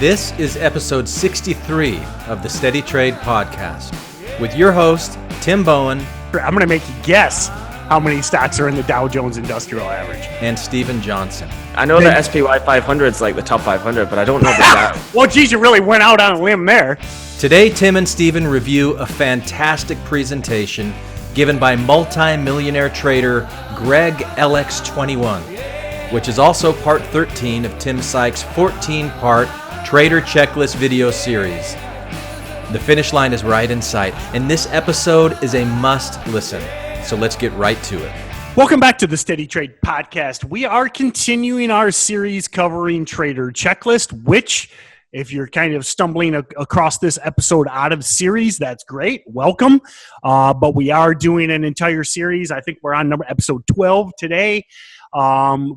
This is episode 63 of the SteadyTrade Podcast with your host, Tim Bowen. I'm going to make you guess how many stocks are in the Dow Jones Industrial Average. And Stephen Johnson. I know the SPY 500 is like the top 500, but I don't know that. Well, geez, you really went out on a limb there. Today, Tim and Stephen review a fantastic presentation given by multi-millionaire trader Greg LX21, which is also part 13 of Tim Sykes' 14-part Trader Checklist video series. The finish line is right in sight, and this episode is a must listen. So let's get right to it. Welcome back to the SteadyTrade Podcast. We are continuing our series covering Trader Checklist, which, if you're kind of stumbling across this episode out of series, that's great. Welcome. But we are doing an entire series. I think we're on episode 12 today.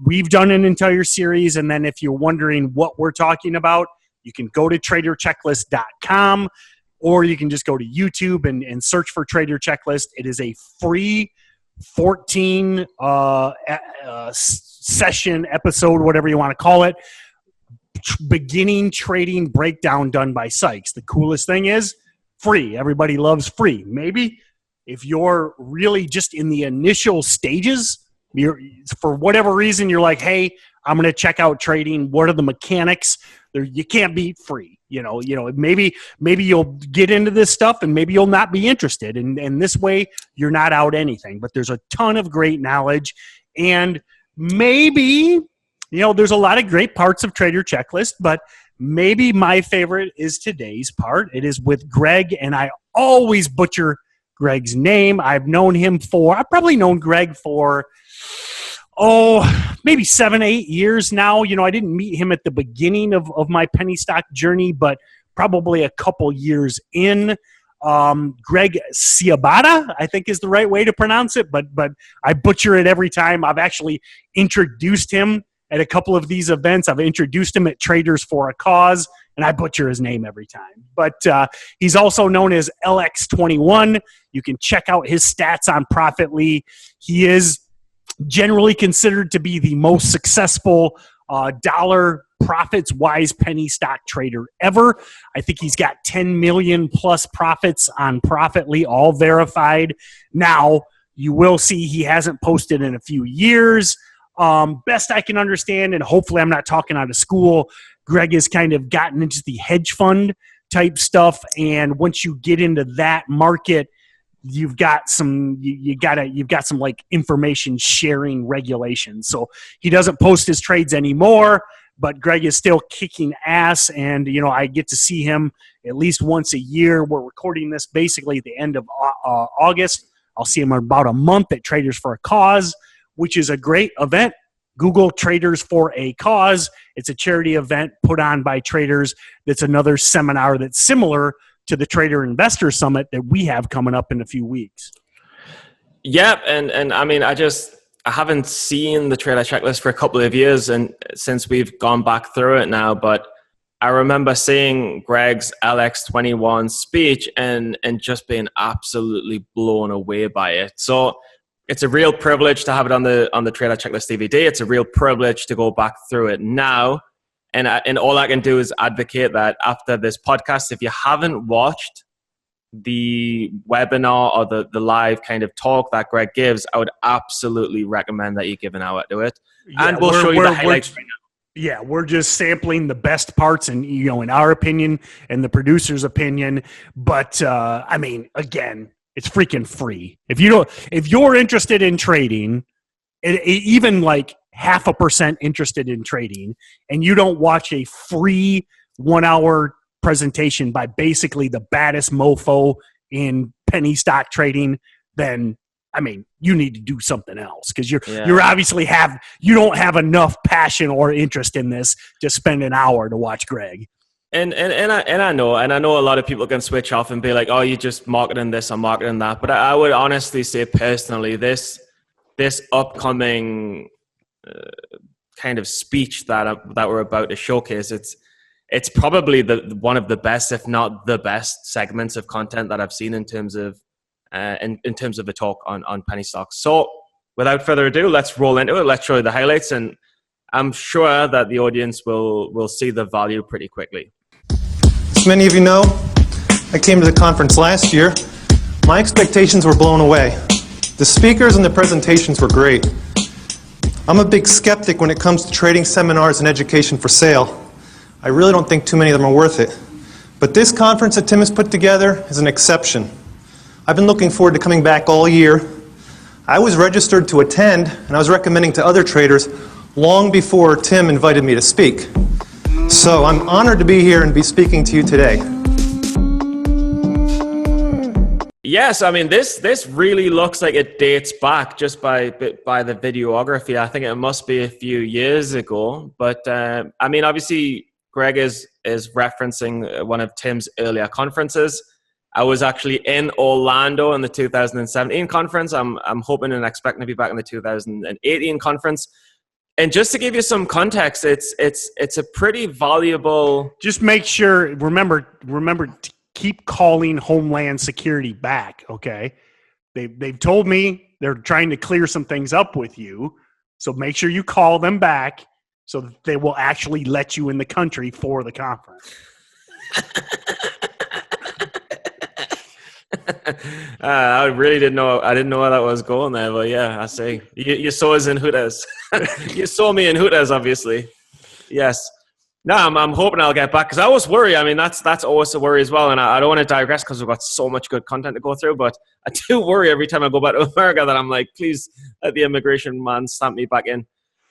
We've done an entire series, and then if you're wondering what we're talking about, you can go to traderchecklist.com, or you can just go to YouTube and search for Trader Checklist. It is a free 14 session episode, whatever you want to call it, beginning trading breakdown done by Sykes. The coolest thing is free. Everybody loves free. Maybe if you're really just in the initial stages, for whatever reason, you're like, hey, I'm going to check out trading. What are the mechanics? You can't beat free. You know, maybe you'll get into this stuff and maybe you'll not be interested. And this way, you're not out anything. But there's a ton of great knowledge. And maybe, there's a lot of great parts of Trader Checklist, but maybe my favorite is today's part. It is with Greg, and I always butcher Greg's name. I've probably known Greg for maybe 7-8 years now. I didn't meet him at the beginning of my penny stock journey, but probably a couple years in. Greg Ciabatta, I think is the right way to pronounce it, but I butcher it every time. I've actually introduced him at a couple of these events. I've introduced him at Traders for a Cause, and I butcher his name every time. But he's also known as LX21. You can check out his stats on Profitly. He is generally considered to be the most successful dollar profits-wise penny stock trader ever. I think he's got 10 million plus profits on Profitly, all verified. Now, you will see he hasn't posted in a few years. Best I can understand, and hopefully I'm not talking out of school, Greg has kind of gotten into the hedge fund type stuff, and once you get into that market, you've got some like information sharing regulations. So he doesn't post his trades anymore, but Greg is still kicking ass, and I get to see him at least once a year. We're recording this basically at the end of August. I'll see him in about a month at Traders for a Cause, which is a great event. Google Traders for a Cause. It's a charity event put on by traders. That's another seminar that's similar to the Trader Investor Summit that we have coming up in a few weeks. Yeah, and I mean, I haven't seen the Trader Checklist for a couple of years, and since we've gone back through it now, but I remember seeing Greg's LX21 speech and just being absolutely blown away by it. So it's a real privilege to have it on the Trader Checklist DVD. It's a real privilege to go back through it now. And all I can do is advocate that after this podcast, if you haven't watched the webinar or the live kind of talk that Greg gives, I would absolutely recommend that you give an hour to it. Yeah, and we'll show you the highlights right now. Yeah, we're just sampling the best parts, and in our opinion and the producer's opinion. But I mean, again, it's freaking free. If you're interested in trading, even like 0.5% interested in trading, and you don't watch a free 1-hour presentation by basically the baddest mofo in penny stock trading, then I mean, you need to do something else, because you're obviously you don't have enough passion or interest in this to spend an hour to watch Greg. And I know a lot of people can switch off and be like, oh, you're just marketing this or marketing that. But I would honestly say personally, this upcoming kind of speech that we're about to showcase, it's probably one of the best, if not the best, segments of content that I've seen in terms of a talk on penny stocks. So without further ado, let's roll into it. Let's show you the highlights, and I'm sure that the audience will see the value pretty quickly. As many of you know, I came to the conference last year. My expectations were blown away. The speakers and the presentations were great. I'm a big skeptic when it comes to trading seminars and education for sale. I really don't think too many of them are worth it. But this conference that Tim has put together is an exception. I've been looking forward to coming back all year. I was registered to attend, and I was recommending to other traders long before Tim invited me to speak. So I'm honored to be here and be speaking to you today. Yes, I mean, this really looks like it dates back just by the videography. I think it must be a few years ago. But, I mean, obviously, Greg is referencing one of Tim's earlier conferences. I was actually in Orlando in the 2017 conference. I'm hoping and expecting to be back in the 2018 conference. And just to give you some context, it's a pretty valuable. Just make sure, remember to keep calling Homeland Security back, okay? They've told me they're trying to clear some things up with you, so make sure you call them back so that they will actually let you in the country for the conference. I really didn't know. I didn't know where that was going there, but yeah, I see. You saw us in Hooters. You saw me in Hooters, obviously. Yes. No, I'm hoping I'll get back because I always worry. I mean, that's always a worry as well, and I don't want to digress because we've got so much good content to go through. But I do worry every time I go back to America that I'm like, please let the immigration man stamp me back in.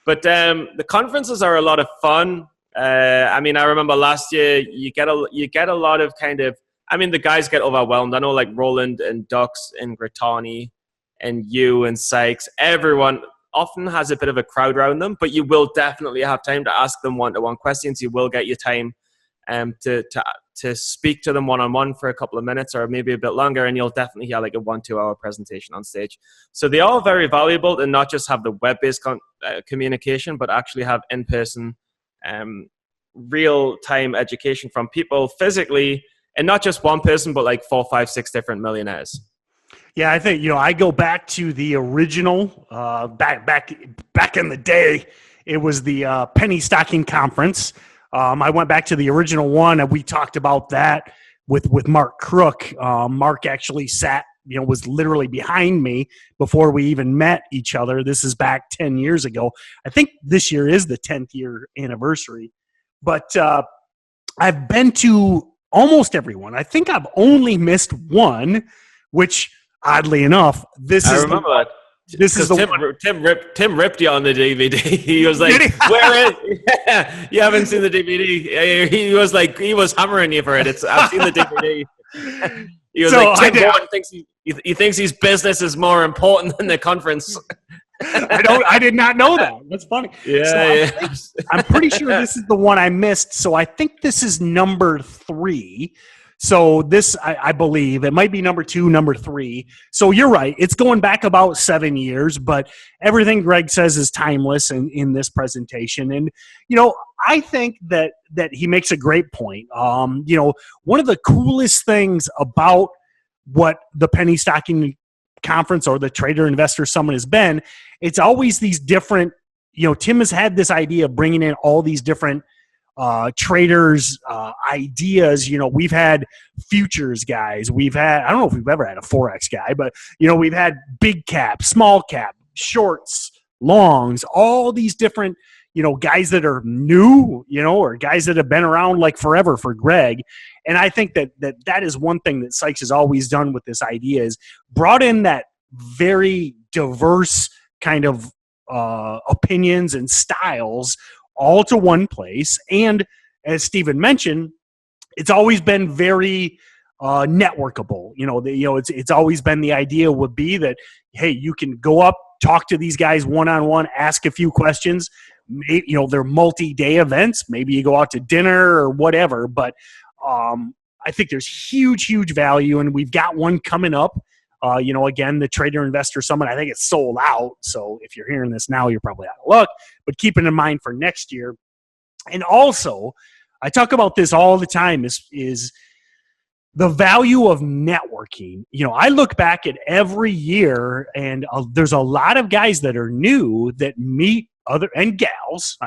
But the conferences are a lot of fun. I mean, I remember last year you get a lot of kind of. I mean, the guys get overwhelmed. I know, like Roland and Dux and Gritani and you and Sykes, everyone often has a bit of a crowd around them, but you will definitely have time to ask them one-to-one questions. You will get your time to speak to them one-on-one for a couple of minutes or maybe a bit longer, and you'll definitely hear like a 1-2 hour presentation on stage. So they are very valuable to not just have the web-based communication, but actually have in-person, real-time education from people physically. And not just one person, but like 4, 5, 6 different millionaires. Yeah, I think, I go back to the original, back in the day, it was the penny stocking conference. I went back to the original one, and we talked about that with Mark Crook. Mark actually sat, was literally behind me before we even met each other. This is back 10 years ago. I think this year is the 10th year anniversary. But I've been to almost everyone. I think I've only missed one, which oddly enough, I remember that. This is the one. Tim ripped you on the DVD. He was like, "Where is? Yeah, you haven't seen the DVD." He was hammering you for it. I've seen the DVD. He was like, Tim Bowen thinks he thinks his business is more important than the conference. I did not know that. That's funny. Yeah, I'm pretty sure this is the one I missed. So I think this is number 3. So this, I believe, it might be number 2, number 3. So you're right. It's going back about 7 years, but everything Greg says is timeless in this presentation. And, I think that he makes a great point. One of the coolest things about what the penny stocking conference or the Trader Investor Summit has been, it's always these different, Tim has had this idea of bringing in all these different traders ideas. We've had futures guys, I don't know if we've ever had a Forex guy, but we've had big cap, small cap, shorts, longs, all these different guys that are new, or guys that have been around like forever for Greg. And I think that is one thing that Sykes has always done with this idea, is brought in that very diverse kind of opinions and styles all to one place. And as Stephen mentioned, it's always been very networkable. It's always been the idea would be that, hey, you can go up, talk to these guys one-on-one, ask a few questions. Maybe, they're multi-day events. Maybe you go out to dinner or whatever. But I think there's huge value, and we've got one coming up. Again, the Trader Investor Summit, I think it's sold out. So if you're hearing this now, you're probably out of luck. But keep it in mind for next year. And also, I talk about this all the time, is the value of networking. I look back at every year, and there's a lot of guys that are new that meet and gals.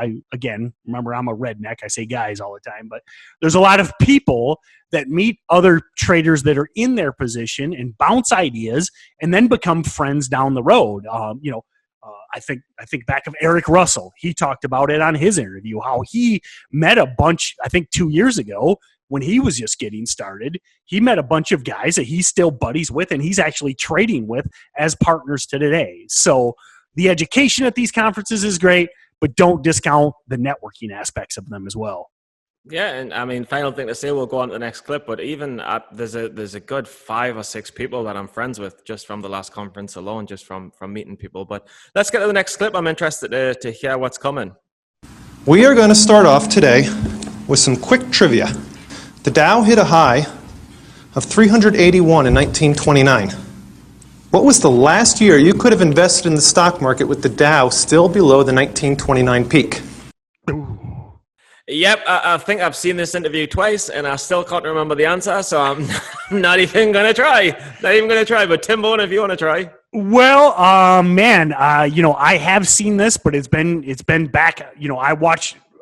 Remember, I'm a redneck. I say guys all the time, but there's a lot of people that meet other traders that are in their position and bounce ideas and then become friends down the road. I think back of Eric Russell. He talked about it on his interview, how he met a bunch, I think 2 years ago when he was just getting started. He met a bunch of guys that he's still buddies with and he's actually trading with as partners to today. So the education at these conferences is great, but don't discount the networking aspects of them as well. Yeah, and I mean, final thing to say, we'll go on to the next clip, but even there's a good 5 or 6 people that I'm friends with just from the last conference alone, just from meeting people. But let's get to the next clip. I'm interested to hear what's coming. We are going to start off today with some quick trivia. The Dow hit a high of 381 in 1929. What was the last year you could have invested in the stock market with the Dow still below the 1929 peak? Yep, I think I've seen this interview twice, and I still can't remember the answer, so I'm not even going to try. But Tim Bone, if you want to try. Well, I have seen this, but it's been back.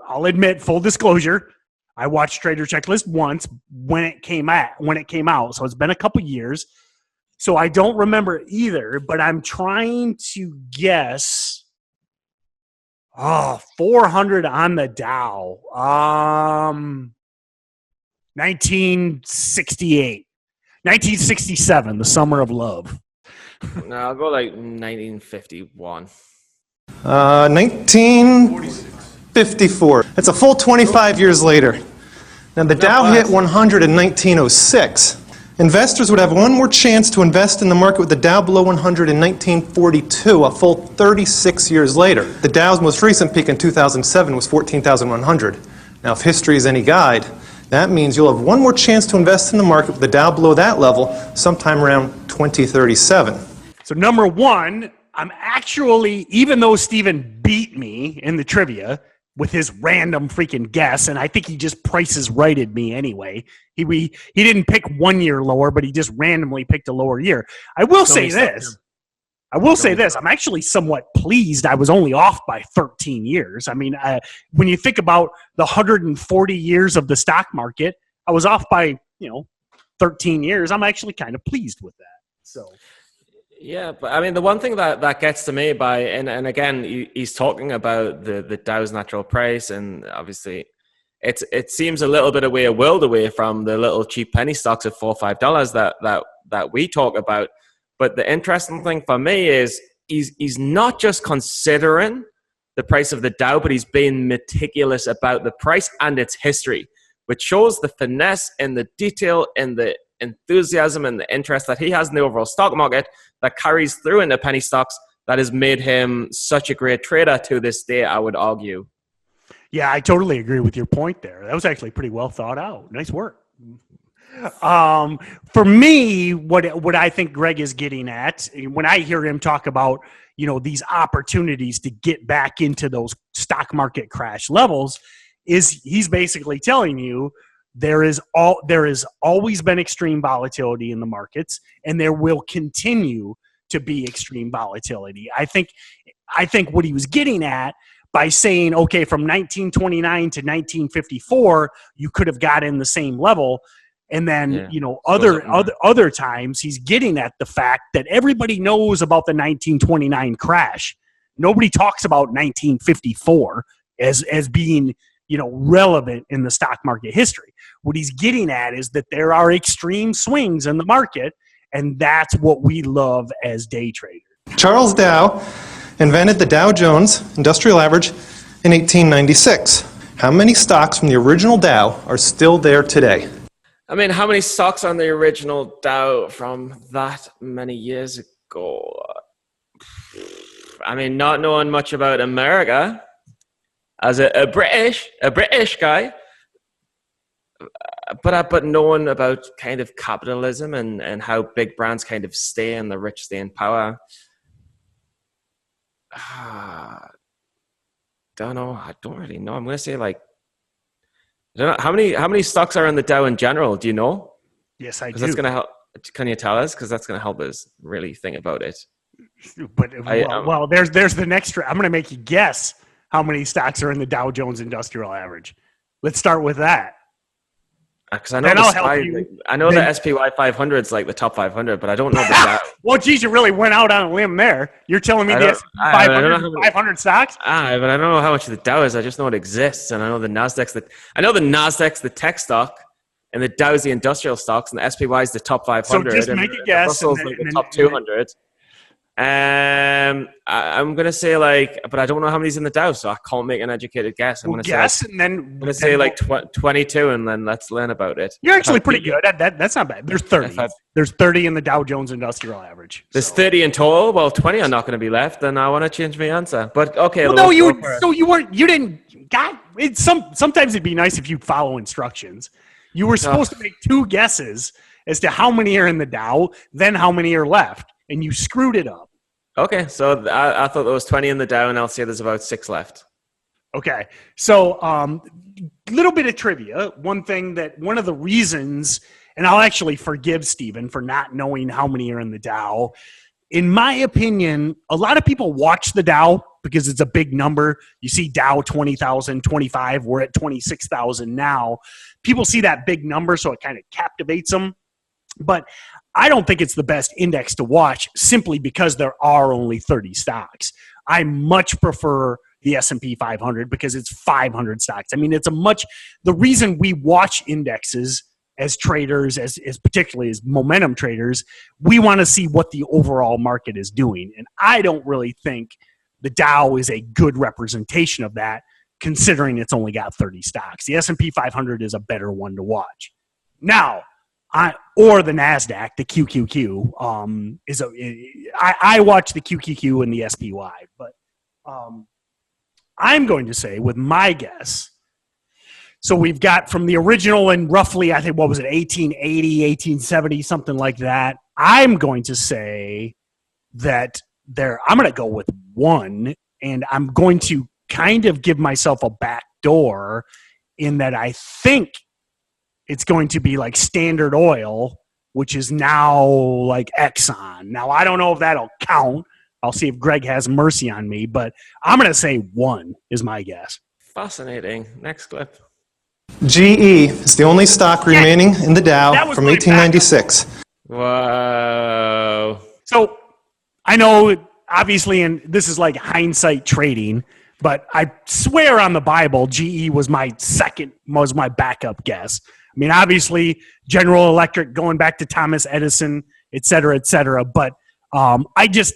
I'll admit, full disclosure, I watched Trader Checklist once when it came out. So it's been a couple years. So I don't remember either, but I'm trying to guess 400 on the Dow. 1968. 1967, the summer of love. No, I'll go like 1951. 1954. That's a full 25 years later. Now, the Dow hit 100 in 1906. Investors would have one more chance to invest in the market with the Dow below 100 in 1942, a full 36 years later. The Dow's most recent peak in 2007 was 14,100. Now, if history is any guide, that means you'll have one more chance to invest in the market with the Dow below that level sometime around 2037. So number one, I'm actually, even though Steven beat me in the trivia with his random freaking guess, and I think he just prices righted me anyway. He didn't pick 1 year lower, but he just randomly picked a lower year. I will say this. I'm actually somewhat pleased I was only off by 13 years. I mean, when you think about the 140 years of the stock market, I was off by, 13 years. I'm actually kind of pleased with that. So, yeah, but I mean, the one thing that gets to me and again, he's talking about the Dow's natural price, and obviously it seems a little bit a world away from the little cheap penny stocks at $4 or $5 that we talk about. But the interesting thing for me is he's not just considering the price of the Dow, but he's being meticulous about the price and its history, which shows the finesse and the detail and the enthusiasm and the interest that he has in the overall stock market that carries through into penny stocks that has made him such a great trader to this day, I would argue. Yeah, I totally agree with your point there. That was actually pretty well thought out. Nice work. For me, what I think Greg is getting at, when I hear him talk about, these opportunities to get back into those stock market crash levels, is he's basically telling you there has always been extreme volatility in the markets, and there will continue to be extreme volatility. I think what he was getting at by saying, okay, from 1929 to 1954, you could have got in the same level. And then, other times he's getting at the fact that everybody knows about the 1929 crash. Nobody talks about 1954 as being, relevant in the stock market history. What he's getting at is that there are extreme swings in the market, and that's what we love as day traders. Charles Dow invented the Dow Jones Industrial Average in 1896. How many stocks from the original Dow are still there today? I mean, how many stocks on the original Dow from that many years ago? I mean, not knowing much about America, as a British guy, but knowing about kind of capitalism and how big brands kind of stay and the rich stay in power. Don't know. I don't really know. I'm going to say I don't know. How many stocks are in the Dow in general? Do you know? Yes, I do. That's going to help. Can you tell us? Because that's going to help us really think about it. But there's the next. I'm going to make you guess. how many stocks are in the Dow Jones Industrial Average? Let's start with that. Because I know the SPY 500 is like the top 500, but I don't know the Dow. Well, geez, you really went out on a limb there. You're telling me the S&P 500 stocks? But I don't know how much the Dow is. I just know it exists, and I know the Nasdaq's the tech stock, and the Dow's the industrial stocks, and the SPY is the top 500. So just make a guess. Russell's like the top 200. I'm gonna say but I don't know how many's in the Dow, so I can't make an educated guess. I'm gonna say 22, and then let's learn about it. You're actually pretty good. That's not bad. There's 30. There's 30 in the Dow Jones Industrial Average. There's 30 in total. Well, 20 are not going to be left, and I want to change my answer. But okay. Well, no, you didn't. God, sometimes it'd be nice if you follow instructions. You were supposed to make 2 guesses as to how many are in the Dow, then how many are left. And you screwed it up. Okay, so I thought there was 20 in the Dow, and I'll say there's about 6 left. Okay, so little bit of trivia. One of the reasons, and I'll actually forgive Stephen for not knowing how many are in the Dow. In my opinion, a lot of people watch the Dow because it's a big number. You see Dow 20,000, 25. We're at 26,000 now. People see that big number, so it kind of captivates them. But I don't think it's the best index to watch simply because there are only 30 stocks. I much prefer the S&P 500 because it's 500 stocks. I mean, the reason we watch indexes as traders, as particularly as momentum traders, we want to see what the overall market is doing. And I don't really think the Dow is a good representation of that, considering it's only got 30 stocks. The S&P 500 is a better one to watch. Now, or the NASDAQ, the QQQ, I watch the QQQ and the SPY, but I'm going to say with my guess, so we've got from the original and roughly, I think, 1880, 1870, something like that. I'm going to say that I'm going to go with 1, and I'm going to kind of give myself a back door in that I think it's going to be like Standard Oil, which is now like Exxon. Now, I don't know if that'll count. I'll see if Greg has mercy on me, but I'm going to say 1 is my guess. Fascinating. Next clip. GE is the only stock remaining in the Dow from 1896. Whoa. So I know, obviously, and this is like hindsight trading, but I swear on the Bible, GE was my backup guess. I mean, obviously, General Electric going back to Thomas Edison, et cetera, but I didn't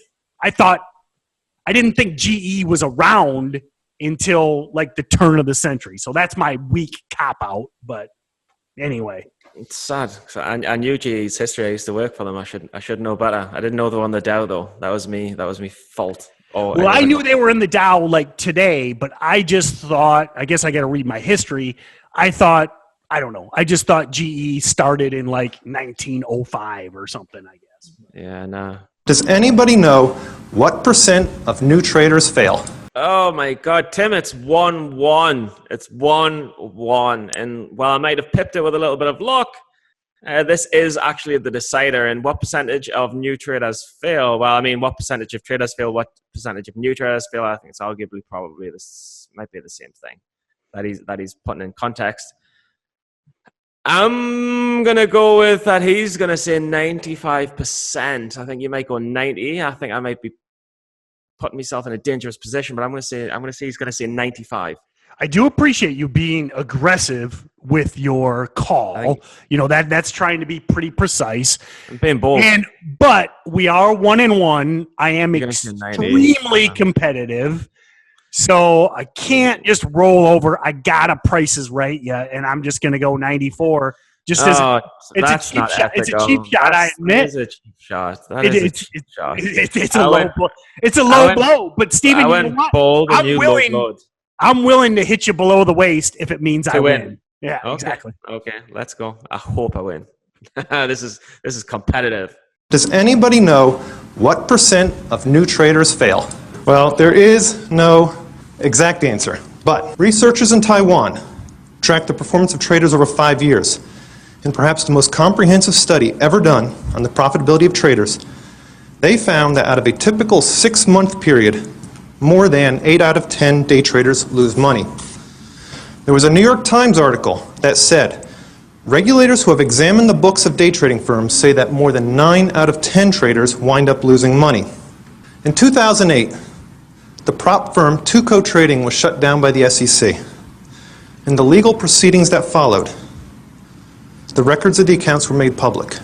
think GE was around until like the turn of the century. So that's my weak cop-out, but anyway. It's sad. I knew GE's history. I used to work for them. I should know better. I didn't know they were on the Dow, though. That was me fault. Well, I knew they were in the Dow like today, but I just thought, I guess I got to read my history. I just thought GE started in like 1905 or something, I guess. Yeah, no. Does anybody know what percent of new traders fail? Oh my God, Tim, it's 1-1. It's 1-1. And while I might have pipped it with a little bit of luck, this is actually the decider. And what percentage of new traders fail? Well, I mean, what percentage of traders fail? What percentage of new traders fail? I think it's arguably probably this might be the same thing that he's putting in context. I'm going to go with that he's going to say 95%. I think you might go 90. I think I might be putting myself in a dangerous position, but I'm going to say he's going to say 95. I do appreciate you being aggressive with your call. That's trying to be pretty precise. I'm being bold. But we are 1-1. I am extremely competitive. So I can't just roll over. I got a Prices Right yet, and I'm just going to go 94. It's a cheap shot. It's a cheap shot. I admit. It is a cheap shot. It's a low blow. It's a low blow. But Steven, I'm willing to hit you below the waist if it means I win. Yeah, okay. Exactly. Okay, let's go. I hope I win. This is competitive. Does anybody know what percent of new traders fail? Well, there is no exact answer, but researchers in Taiwan tracked the performance of traders over 5 years. In perhaps the most comprehensive study ever done on the profitability of traders, they found that out of a typical 6-month period, More than 8 out of 10 day traders lose money. There was a New York Times article that said, regulators who have examined the books of day trading firms say that more than 9 out of 10 traders wind up losing money. In 2008, the prop firm Tuco Trading was shut down by the SEC. In the legal proceedings that followed, the records of the accounts were made public.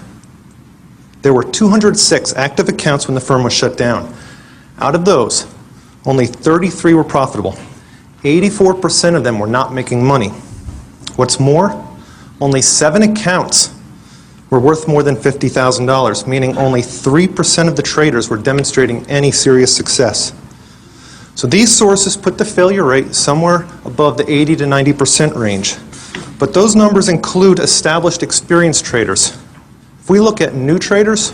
There were 206 active accounts when the firm was shut down. Out of those, only 33 were profitable. 84% of them were not making money. What's more, only 7 accounts were worth more than $50,000, meaning only 3% of the traders were demonstrating any serious success. So these sources put the failure rate somewhere above the 80 to 90% range. But those numbers include established experienced traders. If we look at new traders,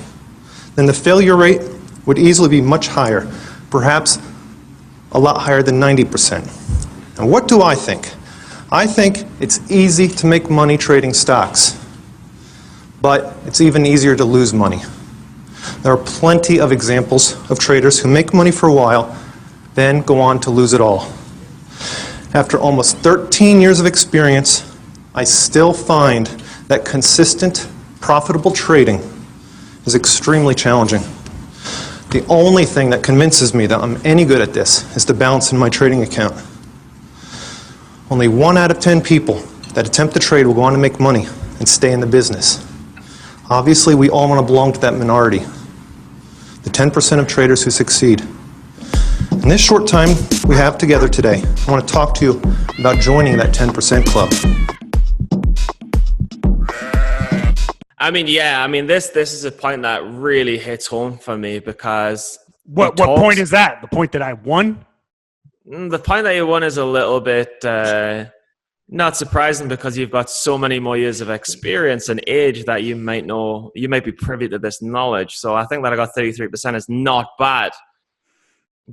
then the failure rate would easily be much higher, perhaps a lot higher than 90%. And what do I think? I think it's easy to make money trading stocks, but it's even easier to lose money. There are plenty of examples of traders who make money for a while, then go on to lose it all. After almost 13 years of experience, I still find that consistent, profitable trading is extremely challenging. The only thing that convinces me that I'm any good at this is the balance in my trading account. Only 1 out of 10 people that attempt to trade will go on to make money and stay in the business. Obviously, we all want to belong to that minority, the 10% of traders who succeed. In this short time we have together today, I want to talk to you about joining that 10% club. This is a point that really hits home for me because What point is that? The point that I won? The point that you won is a little bit not surprising because you've got so many more years of experience and age that you might be privy to this knowledge. So I think that I got 33% is not bad.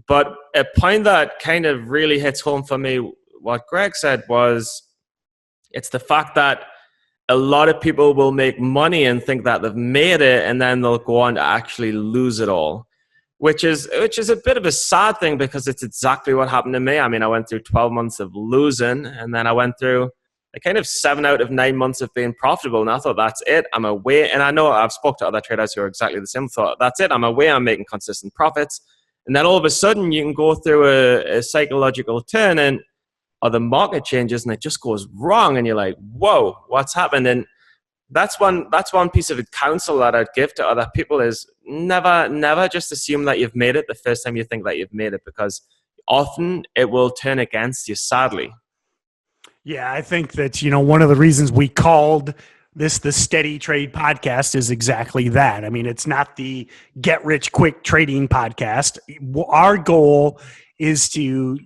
But a point that kind of really hits home for me, what Greg said was, it's the fact that a lot of people will make money and think that they've made it, and then they'll go on to actually lose it all, which is a bit of a sad thing because it's exactly what happened to me. I mean, I went through 12 months of losing, and then I went through a kind of 7 out of 9 months of being profitable, and I thought, that's it, I'm away. And I know I've spoke to other traders who are exactly the same, thought, that's it, I'm away, I'm making consistent profits. And then all of a sudden, you can go through a psychological turn or the market changes and it just goes wrong. And you're like, whoa, what's happened? And that's one piece of counsel that I'd give to other people is never just assume that you've made it the first time you think that you've made it, because often it will turn against you, sadly. Yeah, I think that, one of the reasons we called this the SteadyTrade Podcast is exactly that. I mean, it's not the get-rich-quick trading podcast. Our goal is to,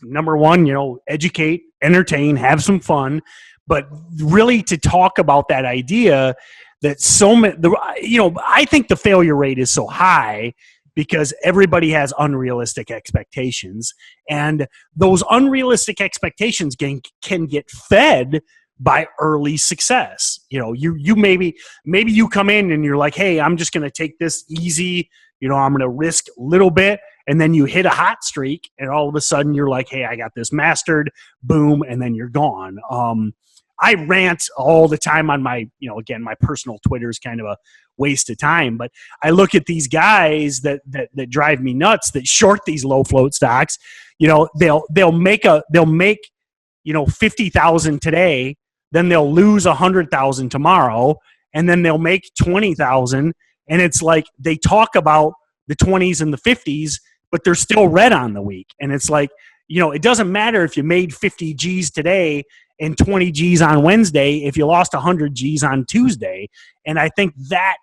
number one, educate, entertain, have some fun, but really to talk about that idea that I think the failure rate is so high because everybody has unrealistic expectations, and those unrealistic expectations can get fed by early success. You maybe you come in and you're like, hey, I'm just going to take this easy, I'm going to risk a little bit, and then you hit a hot streak, and all of a sudden you're like, hey, I got this mastered, boom, and then you're gone. I rant all the time on my, again, my personal Twitter is kind of a waste of time, but I look at these guys that drive me nuts, that short these low float stocks. They'll make 50,000 today, then they'll lose 100,000 tomorrow, and then they'll make 20,000. And it's like they talk about the 20s and the 50s, but they're still red on the week. And it's like, it doesn't matter if you made 50 G's today and 20 G's on Wednesday if you lost 100 G's on Tuesday. And I think that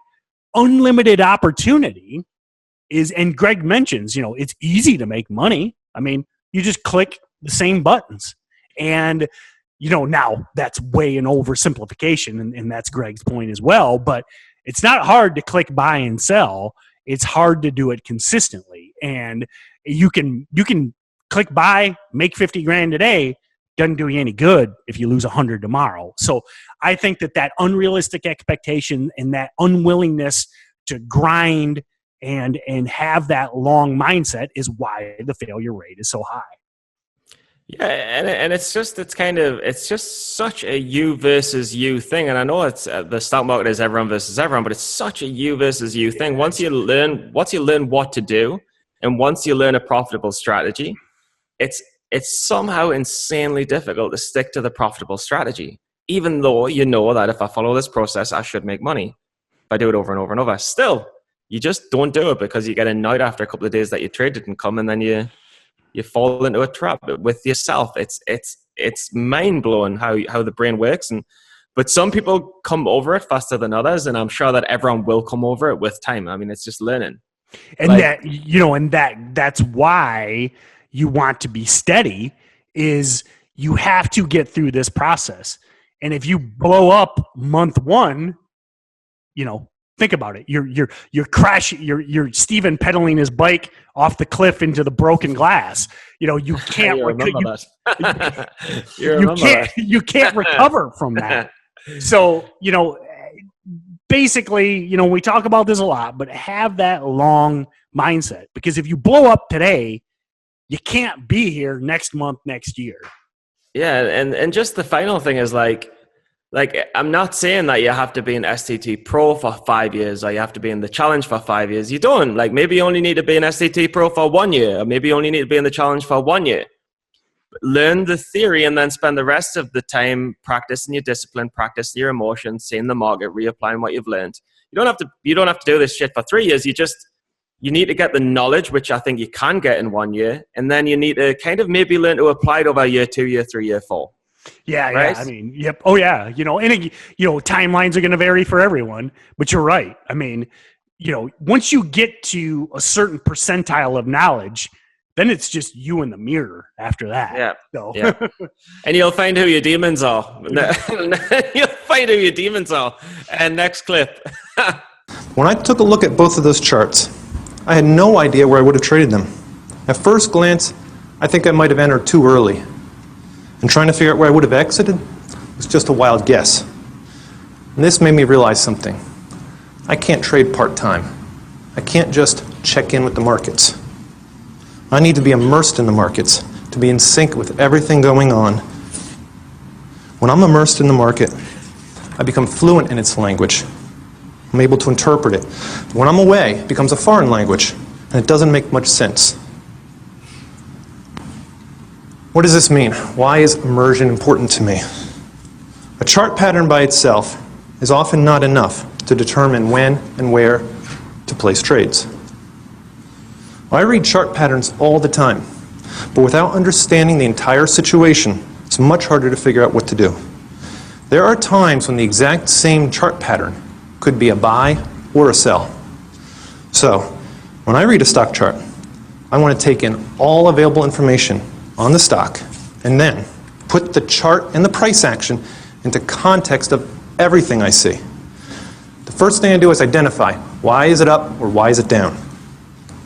unlimited opportunity is, and Greg mentions, it's easy to make money. I mean, you just click the same buttons. And now that's way an oversimplification, and that's Greg's point as well. But it's not hard to click buy and sell. It's hard to do it consistently. And you can click buy, make 50 grand today, doesn't do you any good if you lose 100 tomorrow. So I think that unrealistic expectation and that unwillingness to grind and have that long mindset is why the failure rate is so high. Yeah, and it's just such a you versus you thing. And I know it's the stock market is everyone versus everyone, but it's such a you versus you thing. Once you learn what to do, and once you learn a profitable strategy, it's somehow insanely difficult to stick to the profitable strategy, even though you know that if I follow this process, I should make money. If I do it over and over and over, still, you just don't do it because you get annoyed after a couple of days that your trade didn't come, and then you fall into a trap with yourself. It's mind blowing how the brain works, but some people come over it faster than others, and I'm sure that everyone will come over it with time. I mean, it's just learning. And that's why you want to be steady, is you have to get through this process. And if you blow up month one, think about it. You're crashing. You're Steven pedaling his bike off the cliff into the broken glass. You can't. You can't recover from that. So basically, we talk about this a lot, but have that long mindset, because if you blow up today, you can't be here next month, next year. Yeah, and just the final thing is like I'm not saying that you have to be an STT Pro for 5 years, or you have to be in the challenge for 5 years. You don't. Like, maybe you only need to be an STT Pro for 1 year, or maybe you only need to be in the challenge for 1 year. Learn the theory and then spend the rest of the time practicing your discipline, practicing your emotions, seeing the market, reapplying what you've learned. You don't have to do this shit for 3 years. You need to get the knowledge, which I think you can get in 1 year, and then you need to kind of maybe learn to apply it over year 2, year 3, year 4. Yeah, right? Yeah. I mean, yep. Oh, yeah. And timelines are going to vary for everyone, but you're right. I mean, once you get to a certain percentile of knowledge, then it's just you in the mirror after that. Yeah. So. Yeah. And you'll find who your demons are. You'll find who your demons are. And next clip. When I took a look at both of those charts, I had no idea where I would have traded them. At first glance, I think I might have entered too early. And trying to figure out where I would have exited was just a wild guess. And this made me realize something. I can't trade part-time. I can't just check in with the markets. I need to be immersed in the markets, to be in sync with everything going on. When I'm immersed in the market, I become fluent in its language. I'm able to interpret it. When I'm away, it becomes a foreign language, and it doesn't make much sense. What does this mean? Why is immersion important to me? A chart pattern by itself is often not enough to determine when and where to place trades. I read chart patterns all the time, but without understanding the entire situation, it's much harder to figure out what to do. There are times when the exact same chart pattern could be a buy or a sell. So, when I read a stock chart, I want to take in all available information on the stock, and then put the chart and the price action into context of everything I see. The first thing I do is identify, why is it up or why is it down?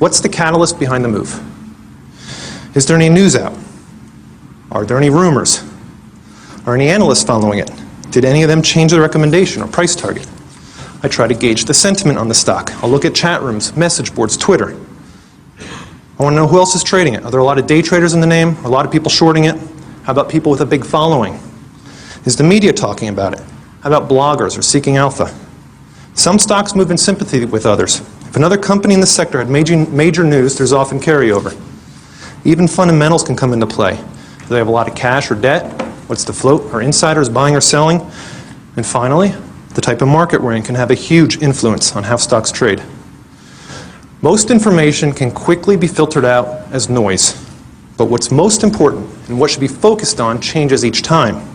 What's the catalyst behind the move? Is there any news out? Are there any rumors? Are any analysts following it? Did any of them change their recommendation or price target? I try to gauge the sentiment on the stock. I'll look at chat rooms, message boards, Twitter. I want to know who else is trading it. Are there a lot of day traders in the name? Are a lot of people shorting it? How about people with a big following? Is the media talking about it? How about bloggers or seeking alpha? Some stocks move in sympathy with others. If another company in the sector had major news, there's often carryover. Even fundamentals can come into play. Do they have a lot of cash or debt? What's the float? Are insiders buying or selling? And finally, the type of market we're in can have a huge influence on how stocks trade. Most information can quickly be filtered out as noise, but what's most important and what should be focused on changes each time.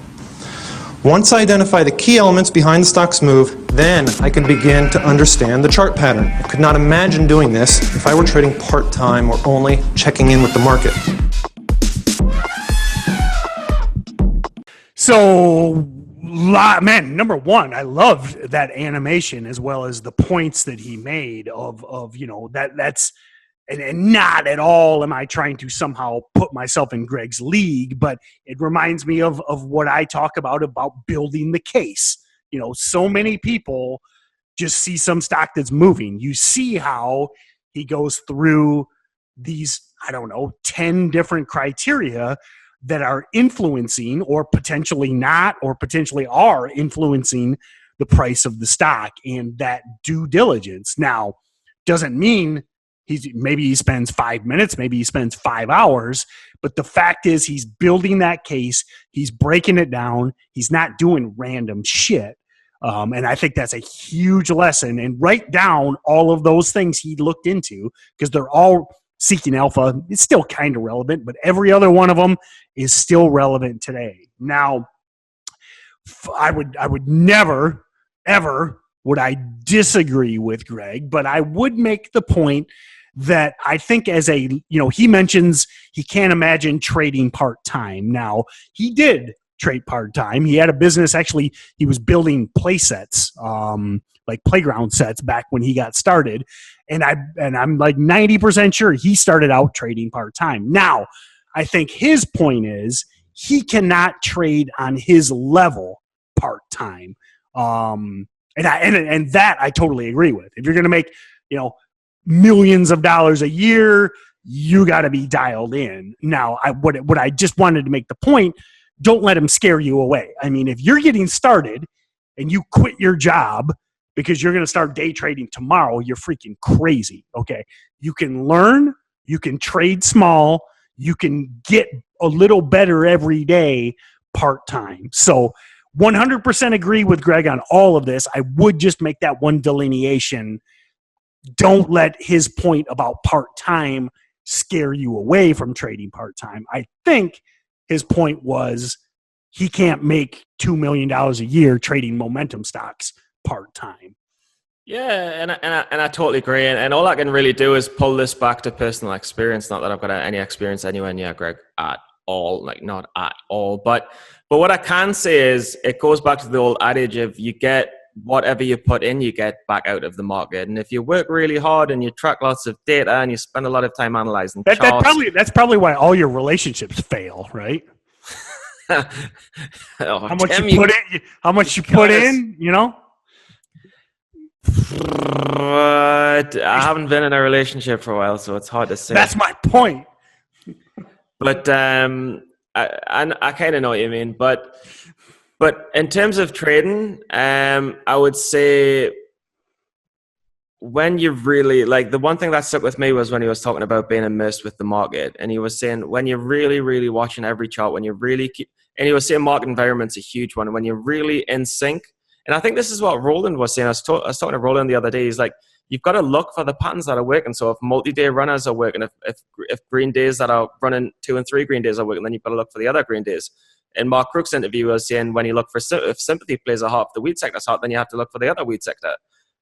Once I identify the key elements behind the stock's move, then I can begin to understand the chart pattern. I could not imagine doing this if I were trading part-time or only checking in with the market. So, man, number one, I loved that animation as well as the points that he made of that's, and not at all am I trying to somehow put myself in Greg's league, but it reminds me of what I talk about building the case. So many people just see some stock that's moving. You see how he goes through these, 10 different criteria that are influencing or potentially not, or potentially are influencing the price of the stock, and that due diligence. Now, doesn't mean maybe he spends 5 minutes, maybe he spends 5 hours, but the fact is he's building that case, he's breaking it down, he's not doing random shit. And I think that's a huge lesson. And write down all of those things he looked into, because they're all seeking alpha. It's still kind of relevant, but every other one of them is still relevant today. Now, I would never, ever would I disagree with Greg, but I would make the point that I think he mentions he can't imagine trading part-time. Now, he did trade part-time. He had a business, actually, he was building play sets, like playground sets back when he got started. And I'm like 90% sure he started out trading part-time. Now, I think his point is he cannot trade on his level part-time. And that I totally agree with. If you're going to make, millions of dollars a year, you got to be dialed in. Now, what I just wanted to make the point, don't let him scare you away. I mean, if you're getting started and you quit your job because you're going to start day trading tomorrow, you're freaking crazy, okay? You can learn, you can trade small, you can get a little better every day part-time. So 100% agree with Greg on all of this. I would just make that one delineation. Don't let his point about part-time scare you away from trading part-time. I think his point was he can't make $2 million a year trading momentum stocks part-time. Yeah, and I totally agree. And all I can really do is pull this back to personal experience. Not that I've got any experience anywhere near Greg at all, like not at all. But what I can say is it goes back to the old adage of you get whatever you put in, you get back out of the market. And if you work really hard and you track lots of data and you spend a lot of time analyzing charts, that's probably why all your relationships fail, right? How much you put in, But I haven't been in a relationship for a while, so it's hard to say. That's my point. But I kind of know what you mean. But in terms of trading, I would say when you really, like, the one thing that stuck with me was when he was talking about being immersed with the market. And he was saying when you're really, really watching every chart, when you really and he was saying market environment's a huge one. When you're really in sync. And I think this is what Roland was saying. I was talking to Roland the other day. He's like, you've got to look for the patterns that are working. So if multi-day runners are working, if green days that are running 2 and 3 green days are working, then you've got to look for the other green days. In Mark Crook's interview, was saying when you look for if sympathy plays are hot, if the wheat sector's hot, then you have to look for the other wheat sector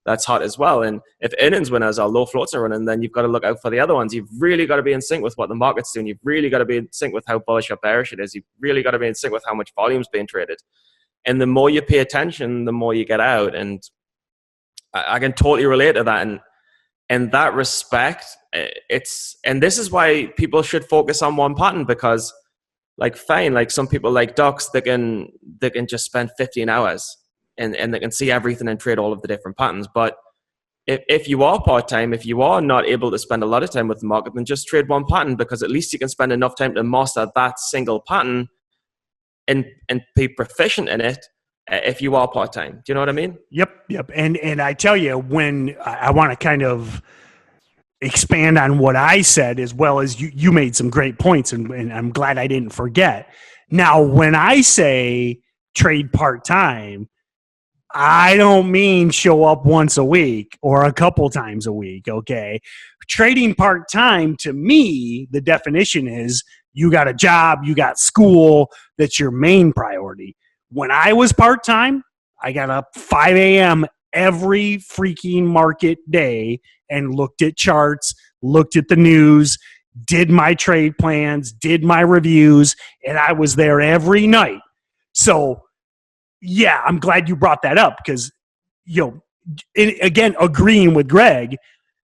that's hot as well. And if earnings winners are low floats are running, then you've got to look out for the other ones. You've really got to be in sync with what the market's doing. You've really got to be in sync with how bullish or bearish it is. You've really got to be in sync with how much volume's being traded. And the more you pay attention, the more you get out. And I can totally relate to that. And in that respect, and this is why people should focus on one pattern, because like fine, like some people like docs, they can just spend 15 hours and they can see everything and trade all of the different patterns. But if you are part-time, if you are not able to spend a lot of time with the market, then just trade one pattern, because at least you can spend enough time to master that single pattern and be proficient in it if you are part-time. Do you know what I mean? Yep. And I tell you, when I want to kind of expand on what I said, as well as you made some great points, and I'm glad I didn't forget. Now, when I say trade part-time, I don't mean show up once a week or a couple times a week, okay? Trading part-time, to me, the definition is you got a job, you got school, that's your main priority. When I was part-time, I got up 5 a.m. every freaking market day and looked at charts, looked at the news, did my trade plans, did my reviews, and I was there every night. So, yeah, I'm glad you brought that up, because, again, agreeing with Greg,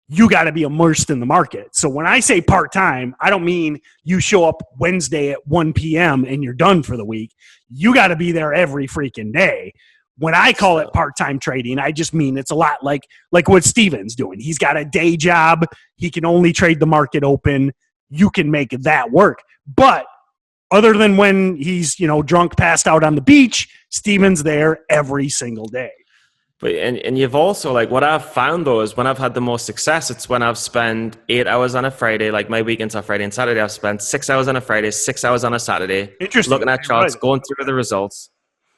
you got to be immersed in the market. So when I say part-time, I don't mean you show up Wednesday at 1 p.m. and you're done for the week. You got to be there every freaking day. When I call it part-time trading, I just mean it's a lot like what Steven's doing. He's got a day job. He can only trade the market open. You can make that work. But other than when he's, drunk, passed out on the beach, Steven's there every single day. But and you've also, like, what I've found though is when I've had the most success, it's when I've spent 8 hours on a Friday, like my weekends are Friday and Saturday. I've spent 6 hours on a Friday, 6 hours on a Saturday, looking at charts, going through the results,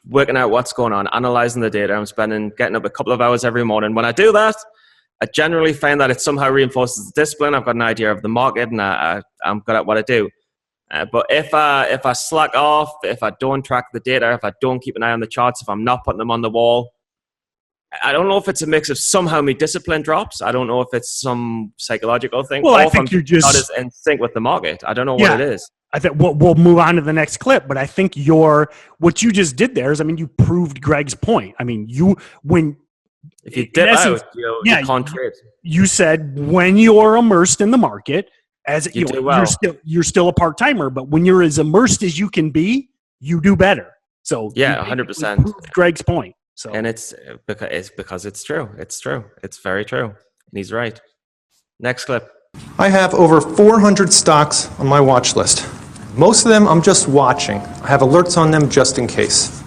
working out what's going on, analyzing the data. I'm getting up a couple of hours every morning. When I do that, I generally find that it somehow reinforces the discipline. I've got an idea of the market, and I'm good at what I do. But if I slack off, if I don't track the data, if I don't keep an eye on the charts, if I'm not putting them on the wall, I don't know if it's a mix of somehow my discipline drops. I don't know if it's some psychological thing. Well, I think you're just not as in sync with the market. I don't know what it is. I think we'll move on to the next clip, but I think what you just did there is, you proved Greg's point. If you dip out, you can't trade. You said when you're immersed in the market, you're still a part-timer, but when you're as immersed as you can be, you do better. So 100%. Proved Greg's point. So, and it's because it's true. It's true. It's very true. And he's right. Next clip. I have over 400 stocks on my watch list. Most of them I'm just watching. I have alerts on them just in case.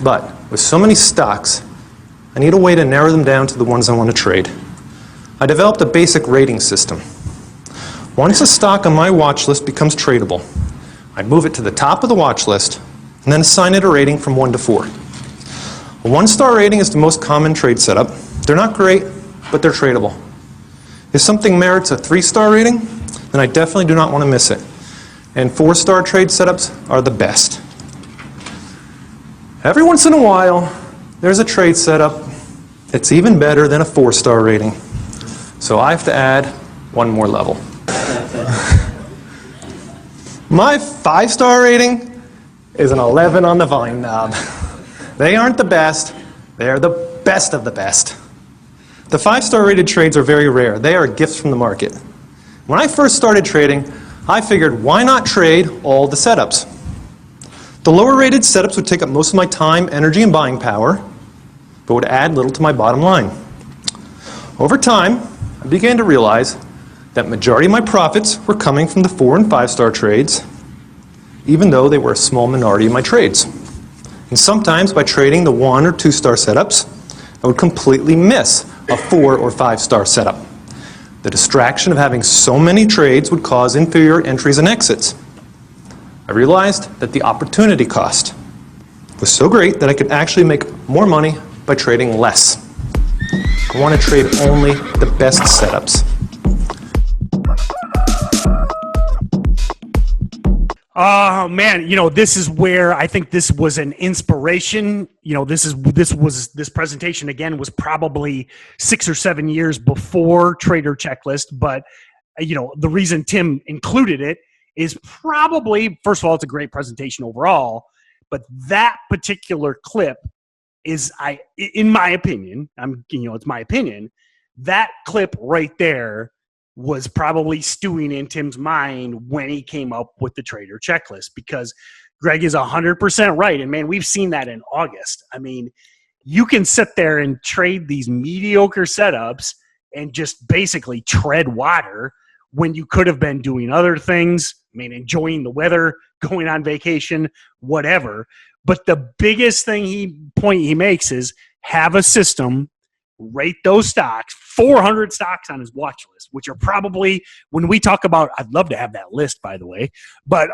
But with so many stocks, I need a way to narrow them down to the ones I want to trade. I developed a basic rating system. Once a stock on my watch list becomes tradable, I move it to the top of the watch list and then assign it a rating from 1 to 4. A 1-star rating is the most common trade setup. They're not great, but they're tradable. If something merits a 3-star rating, then I definitely do not want to miss it. And 4-star trade setups are the best. Every once in a while, there's a trade setup that's even better than a 4-star rating. So I have to add one more level. My 5-star rating is an 11 on the volume knob. They aren't the best, they're the best of the best. The 5-star rated trades are very rare. They are gifts from the market. When I first started trading, I figured, why not trade all the setups? The lower rated setups would take up most of my time, energy, and buying power, but would add little to my bottom line. Over time, I began to realize that majority of my profits were coming from the 4- and 5-star trades, even though they were a small minority of my trades. And sometimes by trading the 1- or 2-star setups, I would completely miss a 4- or 5-star setup. The distraction of having so many trades would cause inferior entries and exits. I realized that the opportunity cost was so great that I could actually make more money by trading less. I want to trade only the best setups. Oh man, this is where I think this was an inspiration. This presentation again was probably 6 or 7 years before Trader Checklist, but the reason Tim included it is probably, first of all, it's a great presentation overall, but that particular clip is, in my opinion, it's my opinion, that clip right there was probably stewing in Tim's mind when he came up with the Trader Checklist, because Greg is 100% right. And man, we've seen that in August. You can sit there and trade these mediocre setups and just basically tread water when you could have been doing other things. Enjoying the weather, going on vacation, whatever. But the biggest point he makes is have a system, rate those stocks, 400 stocks on his watch list, which are probably, when we talk about, I'd love to have that list, by the way, but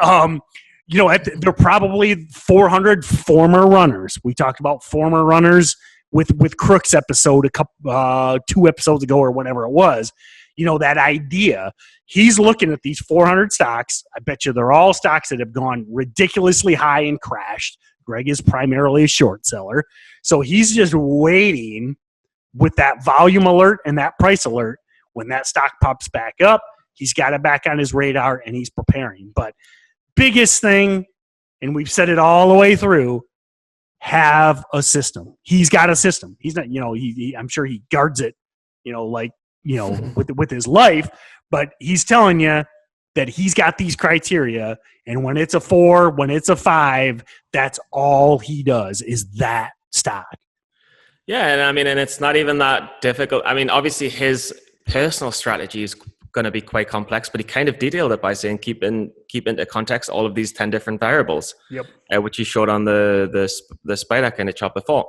they're probably 400 former runners. We talked about former runners with Crook's episode 2 episodes ago or whatever it was. That idea. He's looking at these 400 stocks. I bet you they're all stocks that have gone ridiculously high and crashed. Greg is primarily a short seller. So he's just waiting with that volume alert and that price alert. When that stock pops back up, he's got it back on his radar and he's preparing. But biggest thing, and we've said it all the way through, have a system. He's got a system. He's not, I'm sure he guards it, with his life, but he's telling you that he's got these criteria, and when it's a 4, when it's a 5, that's all he does is that stock. Yeah, and I mean, and it's not even that difficult. I mean, obviously his personal strategy is going to be quite complex, but he kind of detailed it by saying keep into context all of these 10 different variables, which he showed on the spider kind of chart before.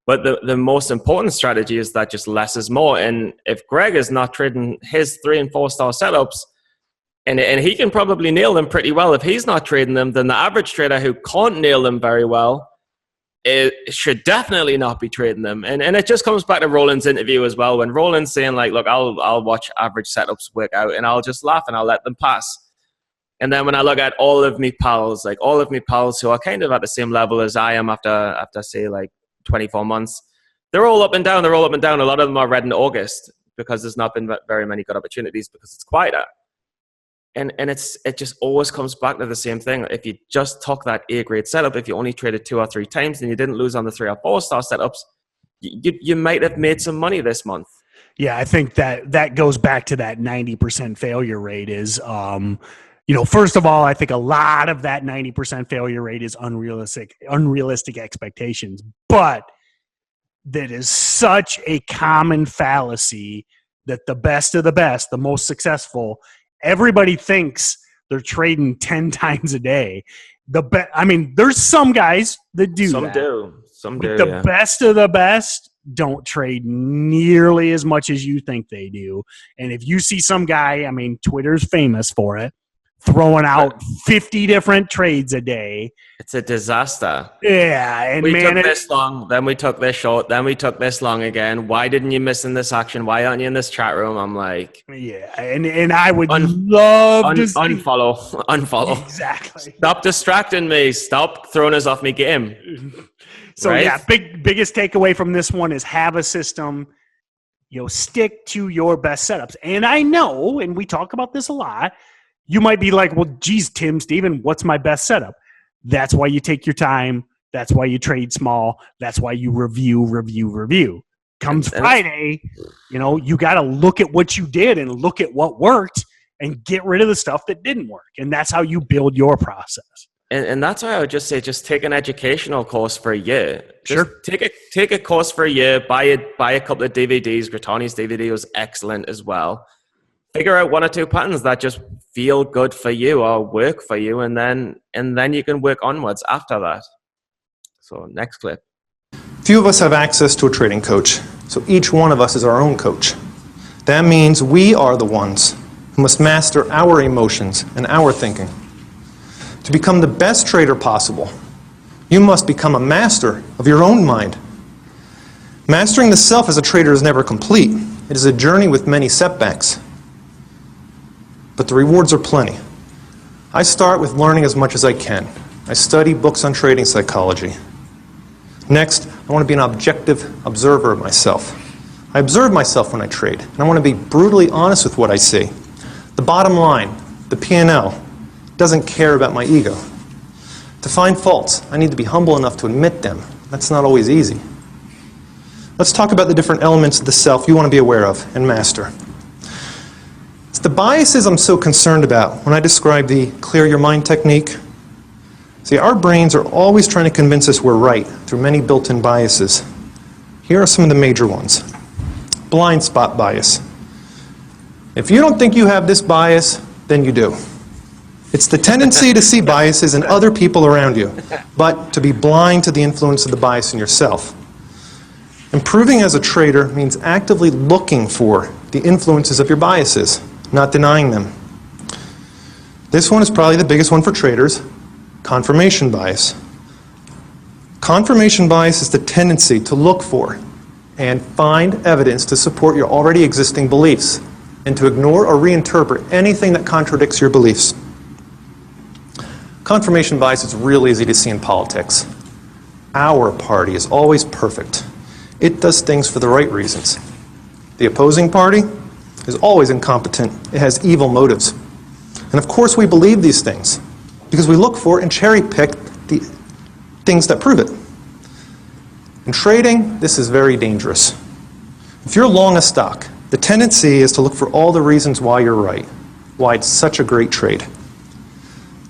But the most important strategy is that just less is more. And if Greg is not trading his 3 and 4 star setups, and he can probably nail them pretty well, if he's not trading them, then the average trader who can't nail them very well, it should definitely not be trading them. And it just comes back to Roland's interview as well. When Roland's saying like, look, I'll watch average setups work out and I'll just laugh and I'll let them pass. And then when I look at all of my pals who are kind of at the same level as I am after say like 24 months, they're all up and down. A lot of them are red in August because there's not been very many good opportunities because it's quieter. And it just always comes back to the same thing. If you just took that A-grade setup, if you only traded 2 or 3 times and you didn't lose on the 3 or 4 star setups, you might have made some money this month. Yeah, I think that goes back to that 90% failure rate is, first of all, I think a lot of that 90% failure rate is unrealistic expectations. But that is such a common fallacy that the best of the best, the most successful, everybody thinks they're trading 10 times a day. There's some guys that do Some that. Some do. The best of the best don't trade nearly as much as you think they do. And if you see some guy, Twitter's famous for it, throwing out 50 different trades a day. It's a disaster. Yeah. And we took this long, then we took this short, then we took this long again. Why didn't you miss in this action? Why aren't you in this chat room? I'm like... Yeah, and I would love to see... Unfollow. Exactly. Stop distracting me. Stop throwing us off my game. So right? yeah, biggest takeaway from this one is have a system. Stick to your best setups. And I know, and we talk about this a lot, you might be like, well, geez, Tim, Steven, what's my best setup? That's why you take your time. That's why you trade small. That's why you review. Comes Friday, you got to look at what you did and look at what worked and get rid of the stuff that didn't work. And that's how you build your process. And that's why I would just say, just take an educational course for a year. Sure. Take a course for a year, buy a couple of DVDs. Gratani's DVD was excellent as well. Figure out 1 or 2 patterns that just feel good for you or work for you, and then you can work onwards after that. So next clip. Few of us have access to a trading coach, so each one of us is our own coach. That means we are the ones who must master our emotions and our thinking. To become the best trader possible, you must become a master of your own mind. Mastering the self as a trader is never complete. It is a journey with many setbacks. But the rewards are plenty. I start with learning as much as I can. I study books on trading psychology. Next, I want to be an objective observer of myself. I observe myself when I trade, and I want to be brutally honest with what I see. The bottom line, the P&L, doesn't care about my ego. To find faults, I need to be humble enough to admit them. That's not always easy. Let's talk about the different elements of the self you want to be aware of and master. It's the biases I'm so concerned about when I describe the clear your mind technique. See, our brains are always trying to convince us we're right through many built-in biases. Here are some of the major ones. Blind spot bias. If you don't think you have this bias, then you do. It's the tendency to see biases in other people around you, but to be blind to the influence of the bias in yourself. Improving as a trader means actively looking for the influences of your biases, not denying them. This one is probably the biggest one for traders, confirmation bias. Confirmation bias is the tendency to look for and find evidence to support your already existing beliefs and to ignore or reinterpret anything that contradicts your beliefs. Confirmation bias is real easy to see in politics. Our party is always perfect. It does things for the right reasons. The opposing party is always incompetent. It has evil motives. And of course we believe these things because we look for and cherry pick the things that prove it. In trading, this is very dangerous. If you're long a stock, the tendency is to look for all the reasons why you're right, why it's such a great trade.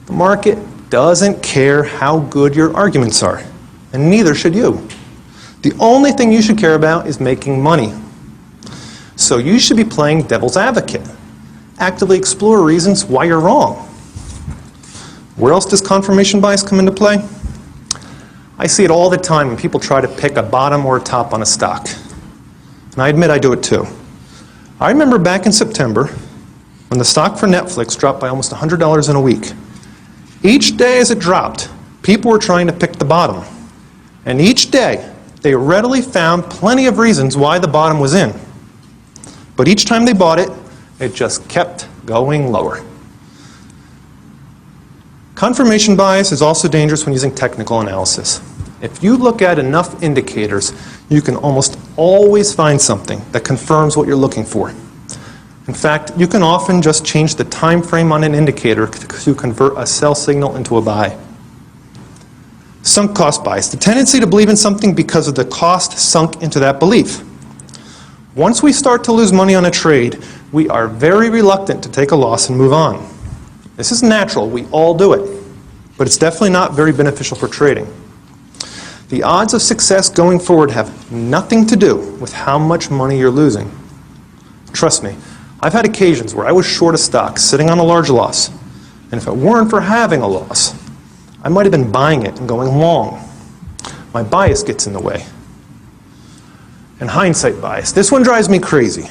The market doesn't care how good your arguments are, and neither should you. The only thing you should care about is making money. So you should be playing devil's advocate. Actively explore reasons why you're wrong. Where else does confirmation bias come into play? I see it all the time when people try to pick a bottom or a top on a stock. And I admit I do it too. I remember back in September when the stock for Netflix dropped by almost $100 in a week. Each day as it dropped, people were trying to pick the bottom. And each day, they readily found plenty of reasons why the bottom was in. But each time they bought it, it just kept going lower. Confirmation bias is also dangerous when using technical analysis. If you look at enough indicators, you can almost always find something that confirms what you're looking for. In fact, you can often just change the time frame on an indicator to convert a sell signal into a buy. Sunk cost bias, the tendency to believe in something because of the cost sunk into that belief. Once we start to lose money on a trade, we are very reluctant to take a loss and move on. This is natural, we all do it, but it's definitely not very beneficial for trading. The odds of success going forward have nothing to do with how much money you're losing. Trust me, I've had occasions where I was short a stock sitting on a large loss, and if it weren't for having a loss, I might have been buying it and going long. My bias gets in the way. And hindsight bias, this one drives me crazy.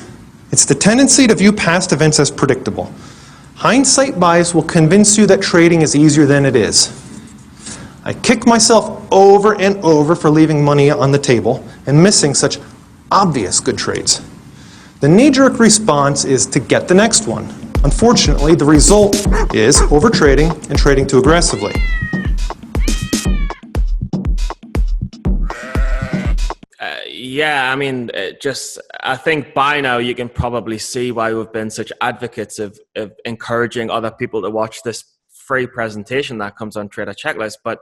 It's the tendency to view past events as predictable. Hindsight bias will convince you that trading is easier than it is. I kick myself over and over for leaving money on the table and missing such obvious good trades. The knee-jerk response is to get the next one. Unfortunately, the result is overtrading and trading too aggressively. Yeah, I mean, I think by now you can probably see why we've been such advocates of encouraging other people to watch this free presentation that comes on Trader Checklist. But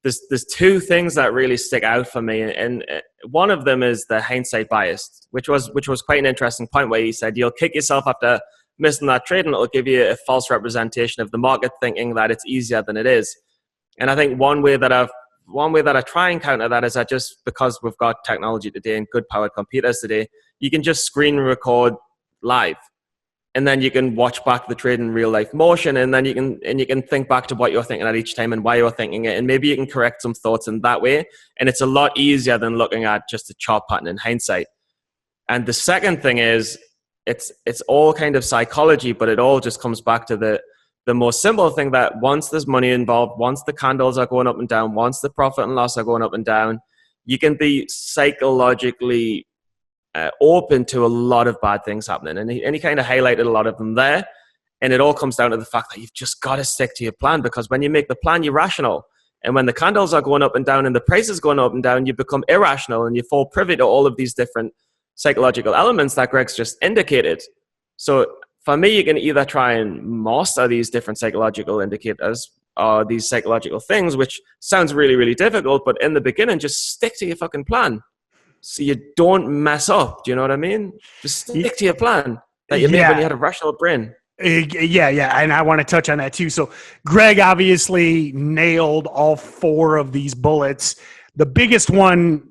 there's two things that really stick out for me, and one of them is the hindsight bias, which was quite an interesting point where he said you'll kick yourself after missing that trade, and it'll give you a false representation of the market, thinking that it's easier than it is. And I think one way that I try and counter that is that just because we've got technology today and good powered computers today, you can just screen record live. And then you can watch back the trade in real life motion, and then you can think back to what you're thinking at each time and why you're thinking it, and maybe you can correct some thoughts in that way. And it's a lot easier than looking at just a chart pattern in hindsight. And the second thing is it's all kind of psychology, but it all just comes back to the most simple thing that once there's money involved, once the candles are going up and down, once the profit and loss are going up and down, you can be psychologically open to a lot of bad things happening. And he kind of highlighted a lot of them there. And it all comes down to the fact that you've just got to stick to your plan, because when you make the plan, you're rational. And when the candles are going up and down and the price is going up and down, you become irrational and you fall privy to all of these different psychological elements that Greg's just indicated. So for me, you can either try and master these different psychological indicators or these psychological things, which sounds really, really difficult. But in the beginning, just stick to your fucking plan so you don't mess up. Do you know what I mean? Just stick to your plan that you made when you had a rational brain. Yeah. And I want to touch on that too. So Greg obviously nailed all four of these bullets. The biggest one,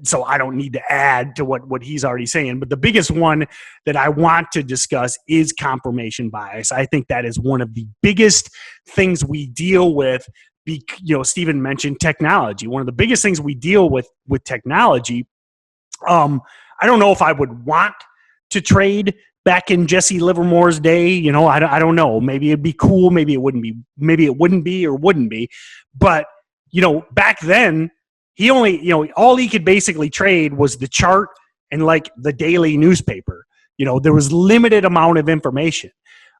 so I don't need to add to what he's already saying, but the biggest one that I want to discuss is confirmation bias. I think that is one of the biggest things we deal with. Stephen mentioned technology. One of the biggest things we deal with technology. I don't know if I would want to trade back in Jesse Livermore's day. I don't know. Maybe it'd be cool. Maybe it wouldn't be. Maybe it wouldn't be or wouldn't be. But, back then, he only, all he could basically trade was the chart and like the daily newspaper. There was limited amount of information.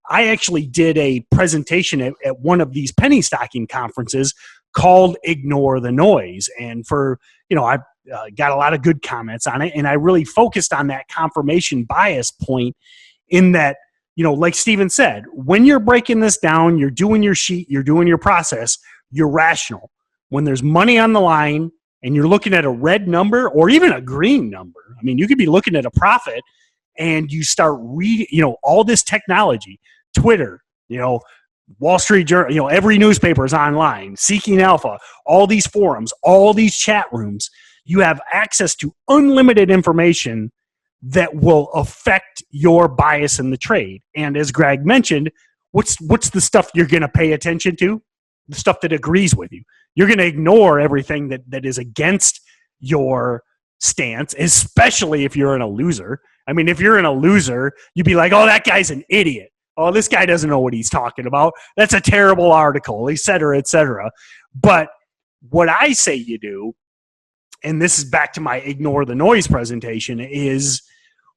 I actually did a presentation at one of these penny stocking conferences called Ignore the Noise. And I got a lot of good comments on it. And I really focused on that confirmation bias point in that, like Steven said, when you're breaking this down, you're doing your sheet, you're doing your process, you're rational. When there's money on the line, and you're looking at a red number or even a green number. I mean, you could be looking at a profit and you start reading, all this technology, Twitter, Wall Street Journal, every newspaper is online, Seeking Alpha, all these forums, all these chat rooms. you have access to unlimited information that will affect your bias in the trade. And as Greg mentioned, what's the stuff you're going to pay attention to? The stuff that agrees with you. You're going to ignore everything that is against your stance, especially if you're in a loser. I mean, if you're in a loser, you'd be like, oh, that guy's an idiot. Oh, this guy doesn't know what he's talking about. That's a terrible article, et cetera, et cetera. But what I say you do, and this is back to my ignore the noise presentation, is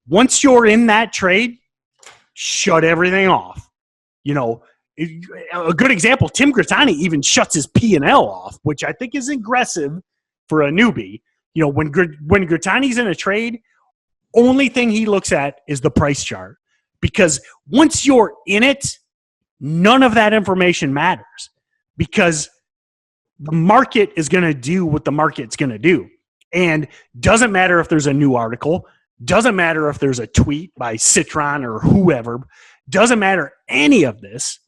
once you're in that trade, shut everything off. You know, a good example, Tim Grittani even shuts his P&L off, which I think is aggressive for a newbie. You know, when Grittani's in a trade, only thing he looks at is the price chart. Because once you're in it, none of that information matters. Because the market is going to do what the market's going to do. And doesn't matter if there's a new article, doesn't matter if there's a tweet by Citron or whoever, doesn't matter any of this.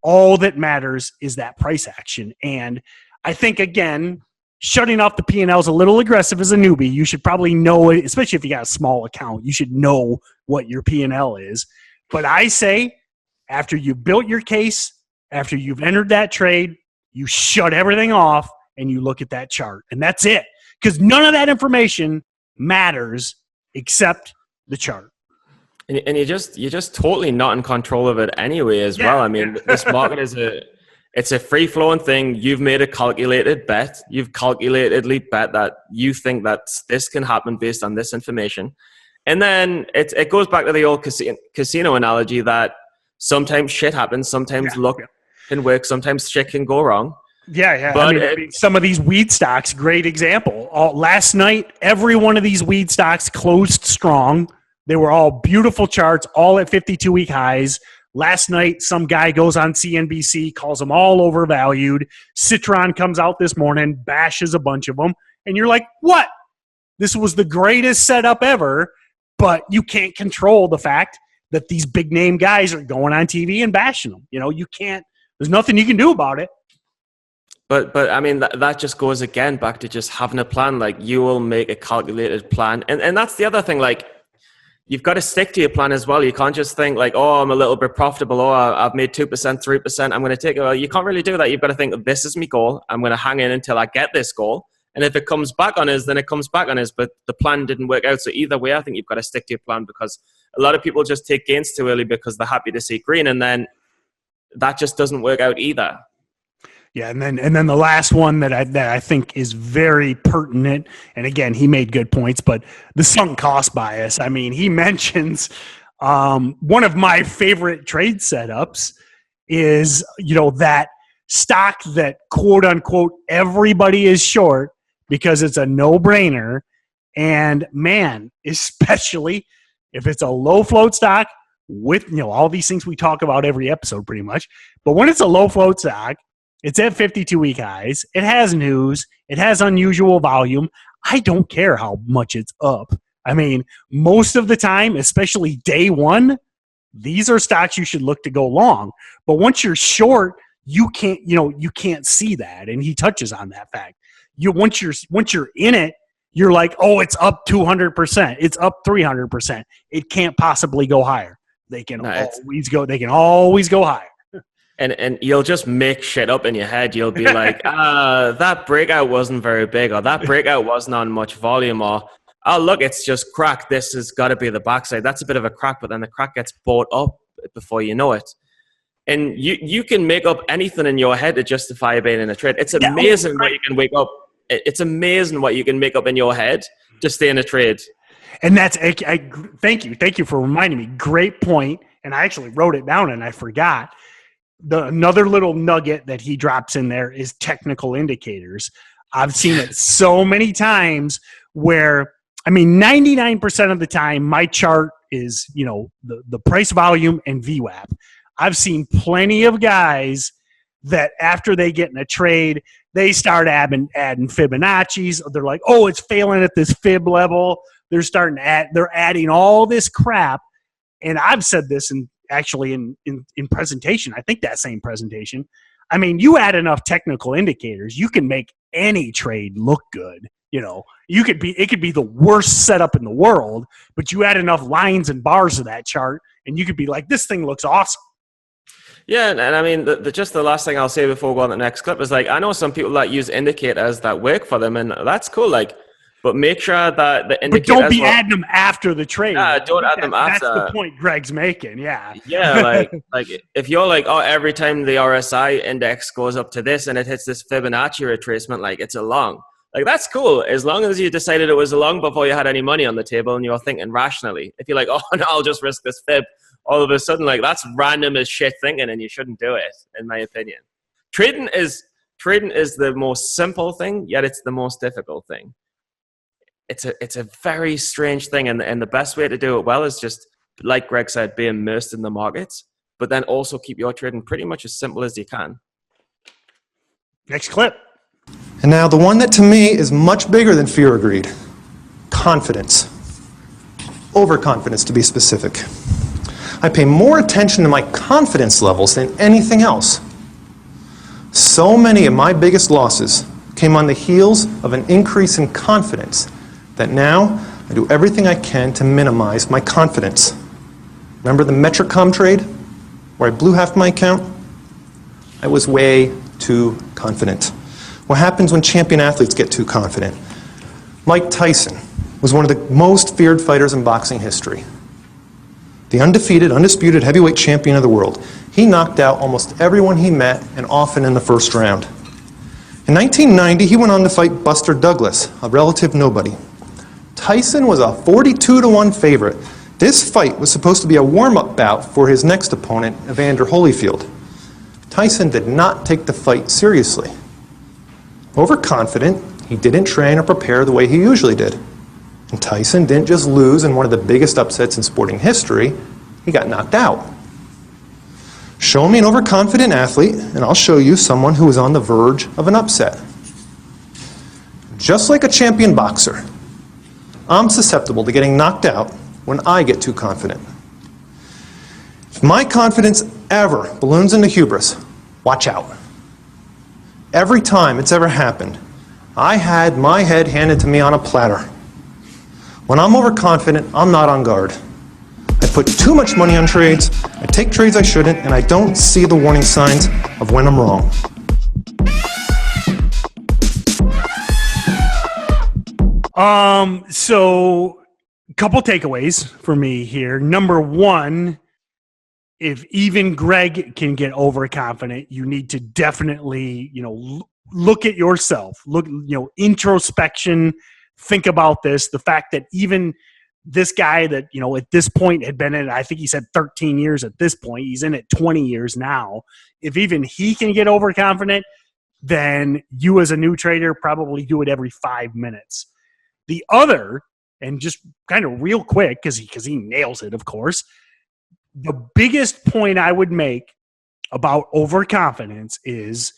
All that matters is that price action. And I think, again, shutting off the P&L is a little aggressive as a newbie. You should probably know it, especially if you got a small account. You should know what your P&L is. But I say, after you've built your case, after you've entered that trade, you shut everything off and you look at that chart. And that's it. Because none of that information matters except the chart. And you're just totally not in control of it anyway as well. I mean, this market it's a free-flowing thing. You've made a calculated bet. You've calculatedly bet that you think that this can happen based on this information. And then it goes back to the old casino analogy that sometimes shit happens, sometimes luck can work, sometimes shit can go wrong. Yeah. But I mean, some of these weed stocks, great example. Last night, every one of these weed stocks closed strong. They were all beautiful charts, all at 52-week highs. Last night, some guy goes on CNBC, calls them all overvalued. Citron comes out this morning, bashes a bunch of them. And you're like, what? This was the greatest setup ever, but you can't control the fact that these big-name guys are going on TV and bashing them. You know, you can't – there's nothing you can do about it. But I mean, that just goes again back to just having a plan. Like, you will make a calculated plan. And that's the other thing, like, you've got to stick to your plan as well. You can't just think like, oh, I'm a little bit profitable. Oh, I've made 2%, 3%. I'm going to take it. Well, you can't really do that. You've got to think, this is my goal. I'm going to hang in until I get this goal. And if it comes back on us, then it comes back on us. But the plan didn't work out. So either way, I think you've got to stick to your plan, because a lot of people just take gains too early because they're happy to see green. And then that just doesn't work out either. Yeah, and then the last one that I think is very pertinent, and again, he made good points, but the sunk cost bias. I mean, he mentions one of my favorite trade setups is, you know, that stock that quote unquote everybody is short because it's a no-brainer, and man, especially if it's a low float stock with, you know, all these things we talk about every episode pretty much, but when it's a low float stock, it's at 52-week highs. It has news. It has unusual volume. I don't care how much it's up. I mean, most of the time, especially day one, these are stocks you should look to go long. But once you're short, you can't see that. And he touches on that fact. Once you're in it, you're like, oh, it's up 200%. It's up 300%. It can't possibly go higher. They can always go higher. And you'll just make shit up in your head. You'll be like, that breakout wasn't very big, or that breakout wasn't on much volume, or, oh, look, it's just cracked. This has got to be the backside. That's a bit of a crack, but then the crack gets bought up before you know it. And you can make up anything in your head to justify being in a trade. It's amazing what you can wake up. It's amazing what you can make up in your head to stay in a trade. And that's, thank you for reminding me. Great point. And I actually wrote it down and I forgot. Another little nugget that he drops in there is technical indicators. I've seen it so many times where, I mean, 99% of the time, my chart is, you know, the price volume and VWAP. I've seen plenty of guys that after they get in a trade, they start adding Fibonacci's. They're like, oh, it's failing at this fib level. They're adding all this crap. And I've said this actually in presentation, I think that same presentation, I mean, you add enough technical indicators, you can make any trade look good. It could be the worst setup in the world, but you add enough lines and bars to that chart, and you could be like, this thing looks awesome. Yeah, and I mean, just the last thing I'll say before we go on to the next clip is, like, I know some people that use indicators that work for them, and that's cool. Like, but make sure that the indicators. But don't be adding them after the trade. Yeah, don't add them after. That's the point Greg's making. Yeah. Yeah, like if you're like, oh, every time the RSI index goes up to this and it hits this Fibonacci retracement, like, it's a long. Like, that's cool, as long as you decided it was a long before you had any money on the table and you're thinking rationally. If you're like, oh, no, I'll just risk this fib, all of a sudden, like, that's random as shit thinking, and you shouldn't do it, in my opinion. Trading is the most simple thing, yet it's the most difficult thing. It's a very strange thing, and the best way to do it well is just, like Greg said, be immersed in the markets, but then also keep your trading pretty much as simple as you can. Next clip. And now the one that to me is much bigger than fear or greed. Confidence. Overconfidence, to be specific. I pay more attention to my confidence levels than anything else. So many of my biggest losses came on the heels of an increase in confidence that now I do everything I can to minimize my confidence. Remember the Metricom trade where I blew half my account? I was way too confident. What happens when champion athletes get too confident? Mike Tyson was one of the most feared fighters in boxing history. The undefeated, undisputed heavyweight champion of the world. He knocked out almost everyone he met, and often in the first round. In 1990, he went on to fight Buster Douglas, a relative nobody. Tyson was a 42-1 favorite. This fight was supposed to be a warm-up bout for his next opponent, Evander Holyfield. Tyson did not take the fight seriously. Overconfident, he didn't train or prepare the way he usually did. And Tyson didn't just lose in one of the biggest upsets in sporting history, he got knocked out. Show me an overconfident athlete, and I'll show you someone who is on the verge of an upset. Just like a champion boxer, I'm susceptible to getting knocked out when I get too confident. If my confidence ever balloons into hubris, watch out. Every time it's ever happened, I had my head handed to me on a platter. When I'm overconfident, I'm not on guard. I put too much money on trades, I take trades I shouldn't, and I don't see the warning signs of when I'm wrong. So a couple takeaways for me here. Number one, if even Greg can get overconfident, you need to definitely, look at yourself, introspection, think about this. The fact that even this guy that, at this point had been in, I think he said 13 years at this point, he's in it 20 years now. If even he can get overconfident, then you as a new trader probably do it every 5 minutes. The other, and just kind of real quick, because he nails it, of course, the biggest point I would make about overconfidence is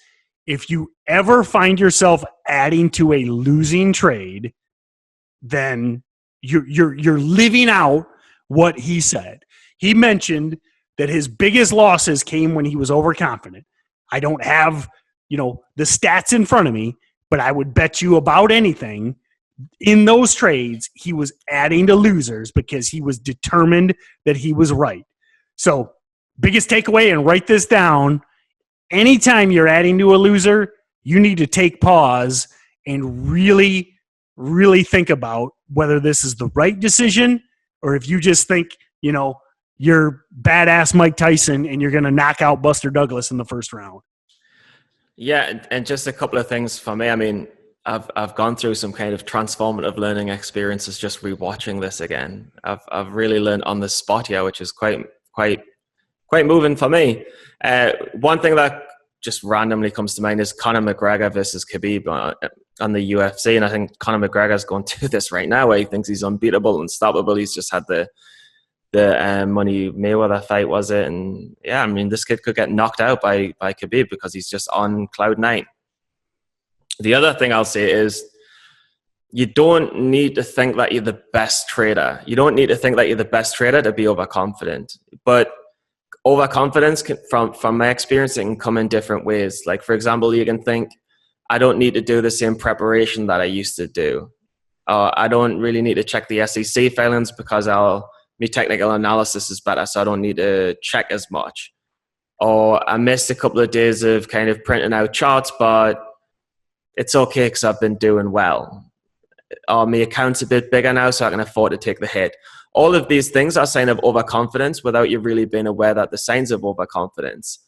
if you ever find yourself adding to a losing trade, then you're living out what he said. He mentioned that his biggest losses came when he was overconfident. I don't have, the stats in front of me, but I would bet you about anything in those trades he was adding to losers because he was determined that he was right. So, biggest takeaway, and write this down, anytime you're adding to a loser, you need to take pause and really, really think about whether this is the right decision or if you just think, you're badass Mike Tyson and you're going to knock out Buster Douglas in the first round. Yeah, and just a couple of things for me. I mean, I've gone through some kind of transformative learning experiences just rewatching this again. I've really learned on the spot here, which is quite moving for me. One thing that just randomly comes to mind is Conor McGregor versus Khabib on the UFC, and I think Conor McGregor's going through this right now where he thinks he's unbeatable, unstoppable. He's just had the Money Mayweather fight, was it? And yeah, I mean, this kid could get knocked out by Khabib because he's just on cloud nine. The other thing I'll say is you don't need to think that you're the best trader. You don't need to think that you're the best trader to be overconfident. But overconfidence from my experience, it can come in different ways. Like, for example, you can think, I don't need to do the same preparation that I used to do. I don't really need to check the SEC filings because my technical analysis is better, so I don't need to check as much. Or I missed a couple of days of kind of printing out charts, but it's okay because I've been doing well. Or my account's a bit bigger now, so I can afford to take the hit. All of these things are a sign of overconfidence without you really being aware that the signs of overconfidence.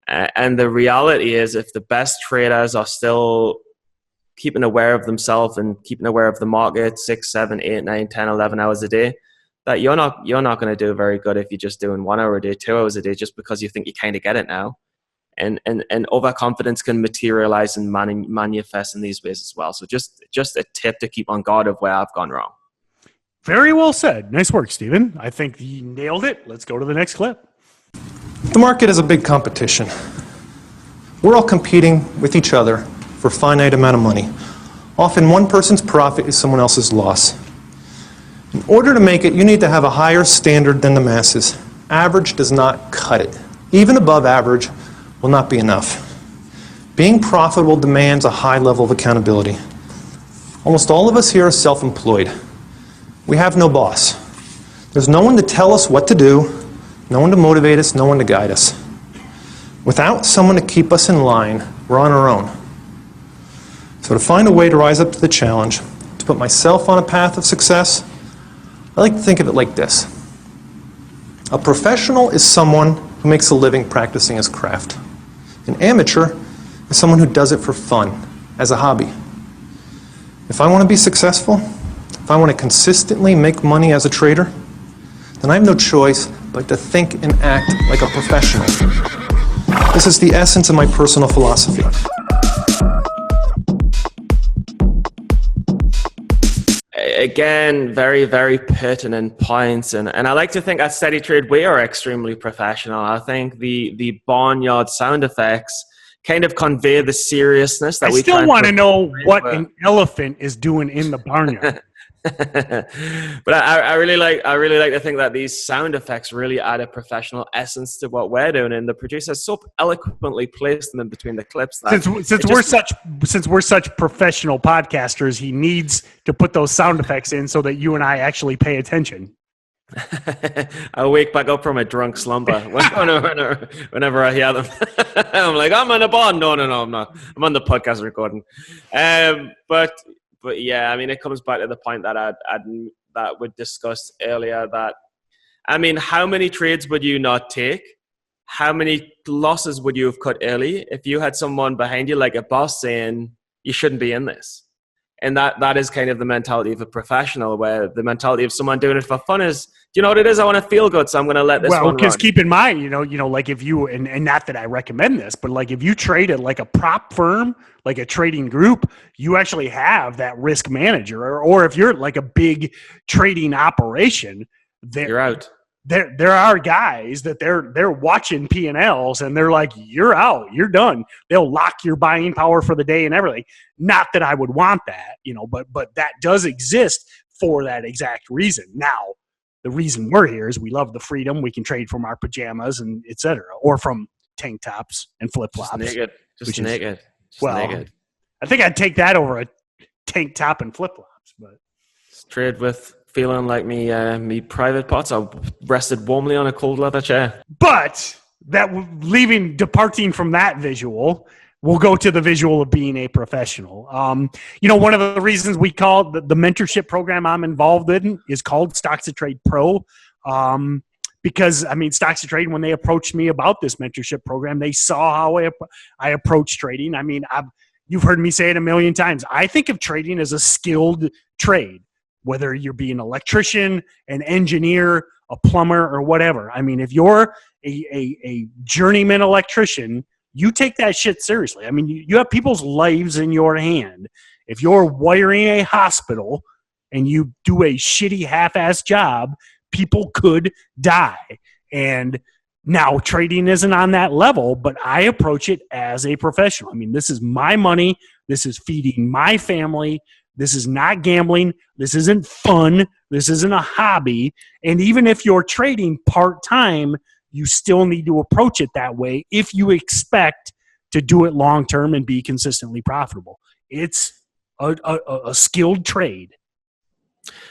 And the reality is, if the best traders are still keeping aware of themselves and keeping aware of the market 6, 7, 8, 9, 10, 11 hours a day, that you're not going to do very good if you're just doing 1 hour a day, 2 hours a day, just because you think you kind of get it now. And overconfidence can materialize and manifest in these ways as well. So just a tip to keep on guard of where I've gone wrong. Very well said. Nice work, Stephen. I think you nailed it. Let's go to the next clip. The market is a big competition. We're all competing with each other for a finite amount of money. Often one person's profit is someone else's loss. In order to make it, you need to have a higher standard than the masses. Average does not cut it. Even above average will not be enough. Being profitable demands a high level of accountability. Almost all of us here are self-employed. We have no boss. There's no one to tell us what to do, no one to motivate us, no one to guide us. Without someone to keep us in line, we're on our own. So to find a way to rise up to the challenge, to put myself on a path of success, I like to think of it like this. A professional is someone who makes a living practicing his craft. An amateur is someone who does it for fun, as a hobby. If I want to be successful, if I want to consistently make money as a trader, then I have no choice but to think and act like a professional. This is the essence of my personal philosophy. Again, very, very pertinent points. And I like to think at SteadyTrade, we are extremely professional. I think the barnyard sound effects kind of convey the seriousness that we still want to know what an elephant is doing in the barnyard. But I really like to think that these sound effects really add a professional essence to what we're doing, and the producer so eloquently placed them in between the clips. Since we're such professional podcasters, he needs to put those sound effects in so that you and I actually pay attention. I wake back up from a drunk slumber whenever I hear them. I'm like, I'm in a bar. No, I'm not. I'm on the podcast recording. But yeah, I mean, it comes back to the point that that we discussed earlier. That, I mean, how many trades would you not take? How many losses would you have cut early if you had someone behind you like a boss saying you shouldn't be in this? And that is kind of the mentality of a professional, where the mentality of someone doing it for fun is, do you know what it is? I want to feel good, so I'm going to let this one run. Because keep in mind, you know, like if you, and not that I recommend this, but like if you trade at like a prop firm, like a trading group, you actually have that risk manager. Or if you're like a big trading operation, you're out. There are guys that they're watching P&Ls and they're like, you're out, you're done. They'll lock your buying power for the day and everything. Not that I would want that, you know, but that does exist for that exact reason. Now, the reason we're here is we love the freedom. We can trade from our pajamas and et cetera, or from tank tops and flip-flops. Just naked. I think I'd take that over a tank top and flip-flops. But trade with feeling like me private parts are rested warmly on a cold leather chair. But departing from that visual, we'll go to the visual of being a professional. You know, one of the reasons we call the mentorship program I'm involved in is called StocksToTrade Pro. Because, I mean, StocksToTrade, when they approached me about this mentorship program, they saw how I approach trading. I mean, you've heard me say it a million times. I think of trading as a skilled trade, whether you're being an electrician, an engineer, a plumber, or whatever. I mean, if you're a journeyman electrician, you take that shit seriously. I mean, you have people's lives in your hand. If you're wiring a hospital and you do a shitty half-ass job, people could die. And now trading isn't on that level, but I approach it as a professional. I mean, this is my money. This is feeding my family. This is not gambling. This isn't fun. This isn't a hobby. And even if you're trading part-time, you still need to approach it that way if you expect to do it long term and be consistently profitable. It's a skilled trade.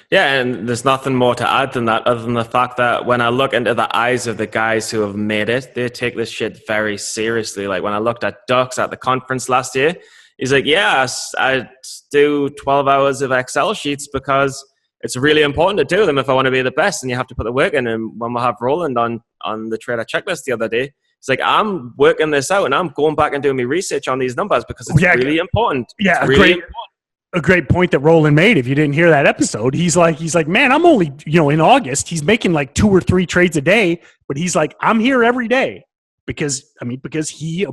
Yeah, and there's nothing more to add than that other than the fact that when I look into the eyes of the guys who have made it, they take this shit very seriously. Like when I looked at Dux at the conference last year, he's like, yeah, I do 12 hours of Excel sheets because it's really important to do them if I want to be the best, and you have to put the work in. And when we have Roland on the trader checklist the other day, it's like, I'm working this out and I'm going back and doing my research on these numbers because it's really important. Yeah, it's really important. A great point that Roland made. If you didn't hear that episode, he's like, man, I'm only, in August, he's making like 2 or 3 trades a day, but he's like, I'm here every day because he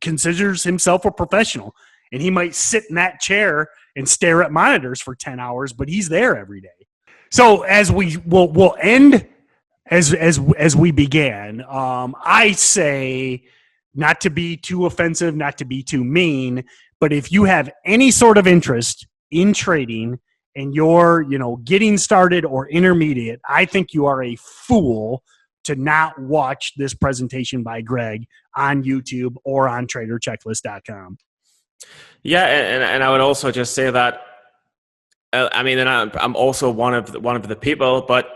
considers himself a professional, and he might sit in that chair and stare at monitors for 10 hours, but he's there every day. So as we'll end as we began, I say not to be too offensive, not to be too mean, but if you have any sort of interest in trading and you're, getting started or intermediate, I think you are a fool to not watch this presentation by Greg on YouTube or on TraderChecklist.com. Yeah, and I would also just say that, and I'm also one of the people, but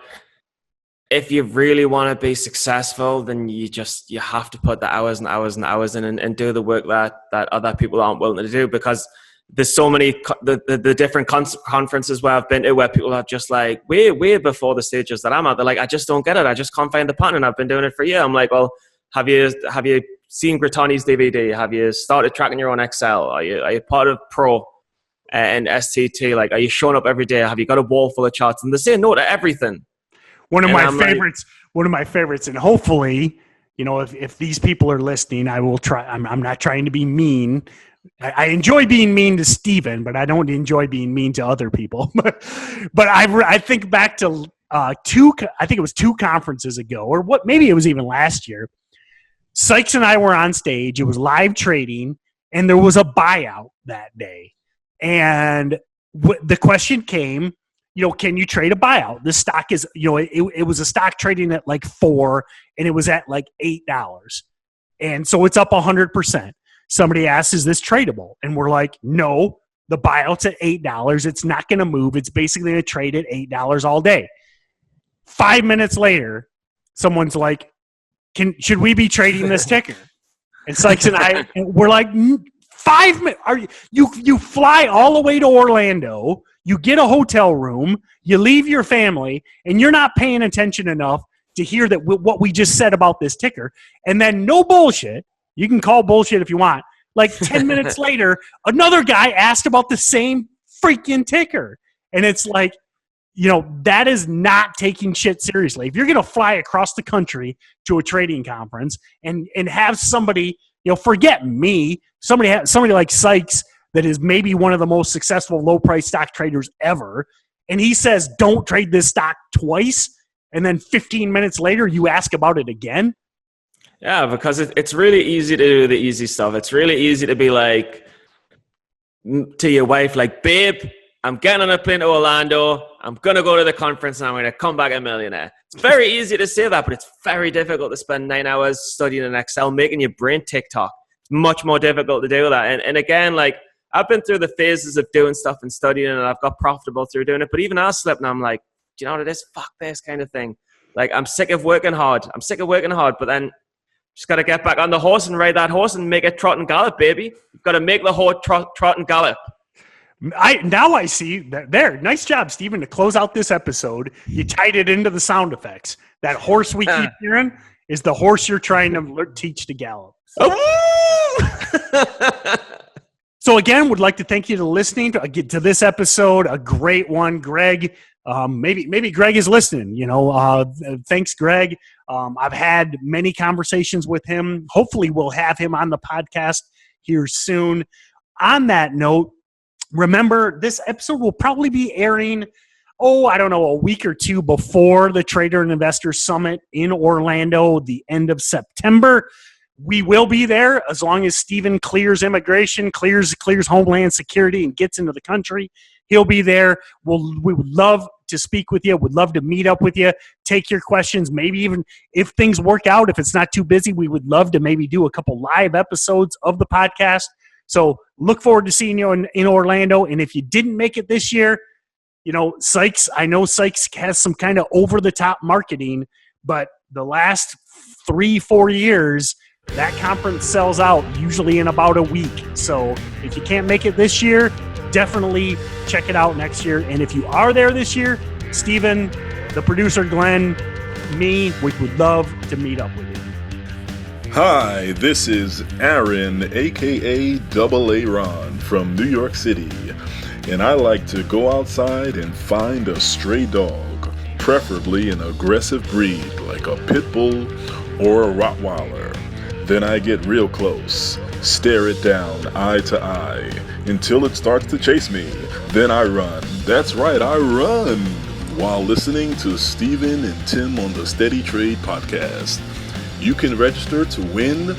if you really want to be successful, then you have to put the hours and hours and hours in and do the work that other people aren't willing to do, because there's so many the different conferences where I've been to where people are just like way before the stages that I'm at. They're like, I just don't get it. I just can't find the pattern. I've been doing it for a year. I'm like, well, have you seen Gratani's DVD? Have you started tracking your own Excel? Are you part of Pro and STT? Like, are you showing up every day? Have you got a wall full of charts? And they say no to everything. One of my favorites, and hopefully, if these people are listening, I will try. I'm not trying to be mean. I enjoy being mean to Steven, but I don't enjoy being mean to other people. but I think back to I think it was 2 conferences ago, or maybe it was even last year. Sykes and I were on stage. It was live trading, and there was a buyout that day. And the question came, can you trade a buyout? The stock is, it was a stock trading at like $4 and it was at like $8. And so it's up 100%. Somebody asks, is this tradable? And we're like, no, the buyout's at $8. It's not going to move. It's basically going to trade at $8 all day. 5 minutes later, someone's like, should we be trading this ticker? And Sykes and I, we're like, 5 minutes. You fly all the way to Orlando. You get a hotel room, you leave your family, and you're not paying attention enough to hear that what we just said about this ticker. And then no bullshit. You can call bullshit if you want. Like 10 minutes later, another guy asked about the same freaking ticker. And it's like, that is not taking shit seriously. If you're going to fly across the country to a trading conference and have somebody, forget me, somebody like Sykes, that is maybe one of the most successful low-price stock traders ever, and he says, don't trade this stock twice, and then 15 minutes later, you ask about it again? Yeah, because it's really easy to do the easy stuff. It's really easy to be like, to your wife, like, babe, I'm getting on a plane to Orlando, I'm going to go to the conference, and I'm going to come back a millionaire. It's very easy to say that, but it's very difficult to spend 9 hours studying in Excel, making your brain TikTok. It's much more difficult to do that. And again, like, I've been through the phases of doing stuff and studying, and I've got profitable through doing it. But even I slip, and I'm like, do you know what it is? Fuck this kind of thing. Like, I'm sick of working hard. But then just got to get back on the horse and ride that horse and make it trot and gallop, baby. You've got to make the horse trot and gallop. I see that there. Nice job, Steven, to close out this episode. You tied it into the sound effects. That horse we keep hearing is the horse you're trying to teach to gallop. So again, would like to thank you for listening to this episode. A great one, Greg. Maybe Greg is listening. Thanks, Greg. I've had many conversations with him. Hopefully, we'll have him on the podcast here soon. On that note, remember this episode will probably be airing, a week or 2 before the Trader and Investor Summit in Orlando, the end of September. We will be there as long as Steven clears immigration, clears Homeland Security, and gets into the country. He'll be there. We would love to speak with you. Would love to meet up with you, take your questions. Maybe even if things work out, if it's not too busy, we would love to maybe do a couple live episodes of the podcast. So look forward to seeing you in Orlando. And if you didn't make it this year, Sykes, I know Sykes has some kind of over-the-top marketing, but the last 3-4 years, that conference sells out usually in about a week. So if you can't make it this year, definitely check it out next year. And if you are there this year, Steven, the producer, Glenn, me, we would love to meet up with you. Hi, this is Aaron, a.k.a. Double A Ron from New York City. And I like to go outside and find a stray dog, preferably an aggressive breed like a pit bull or a Rottweiler. Then I get real close, stare it down eye to eye until it starts to chase me. Then I run. That's right, I run while listening to Steven and Tim on the SteadyTrade Podcast. You can register to win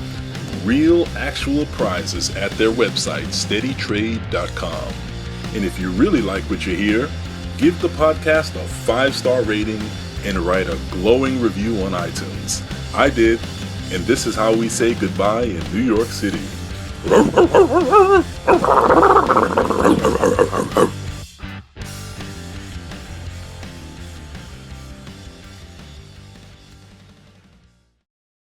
real actual prizes at their website, SteadyTrade.com. And if you really like what you hear, give the podcast a 5-star rating and write a glowing review on iTunes. I did. And this is how we say goodbye in New York City.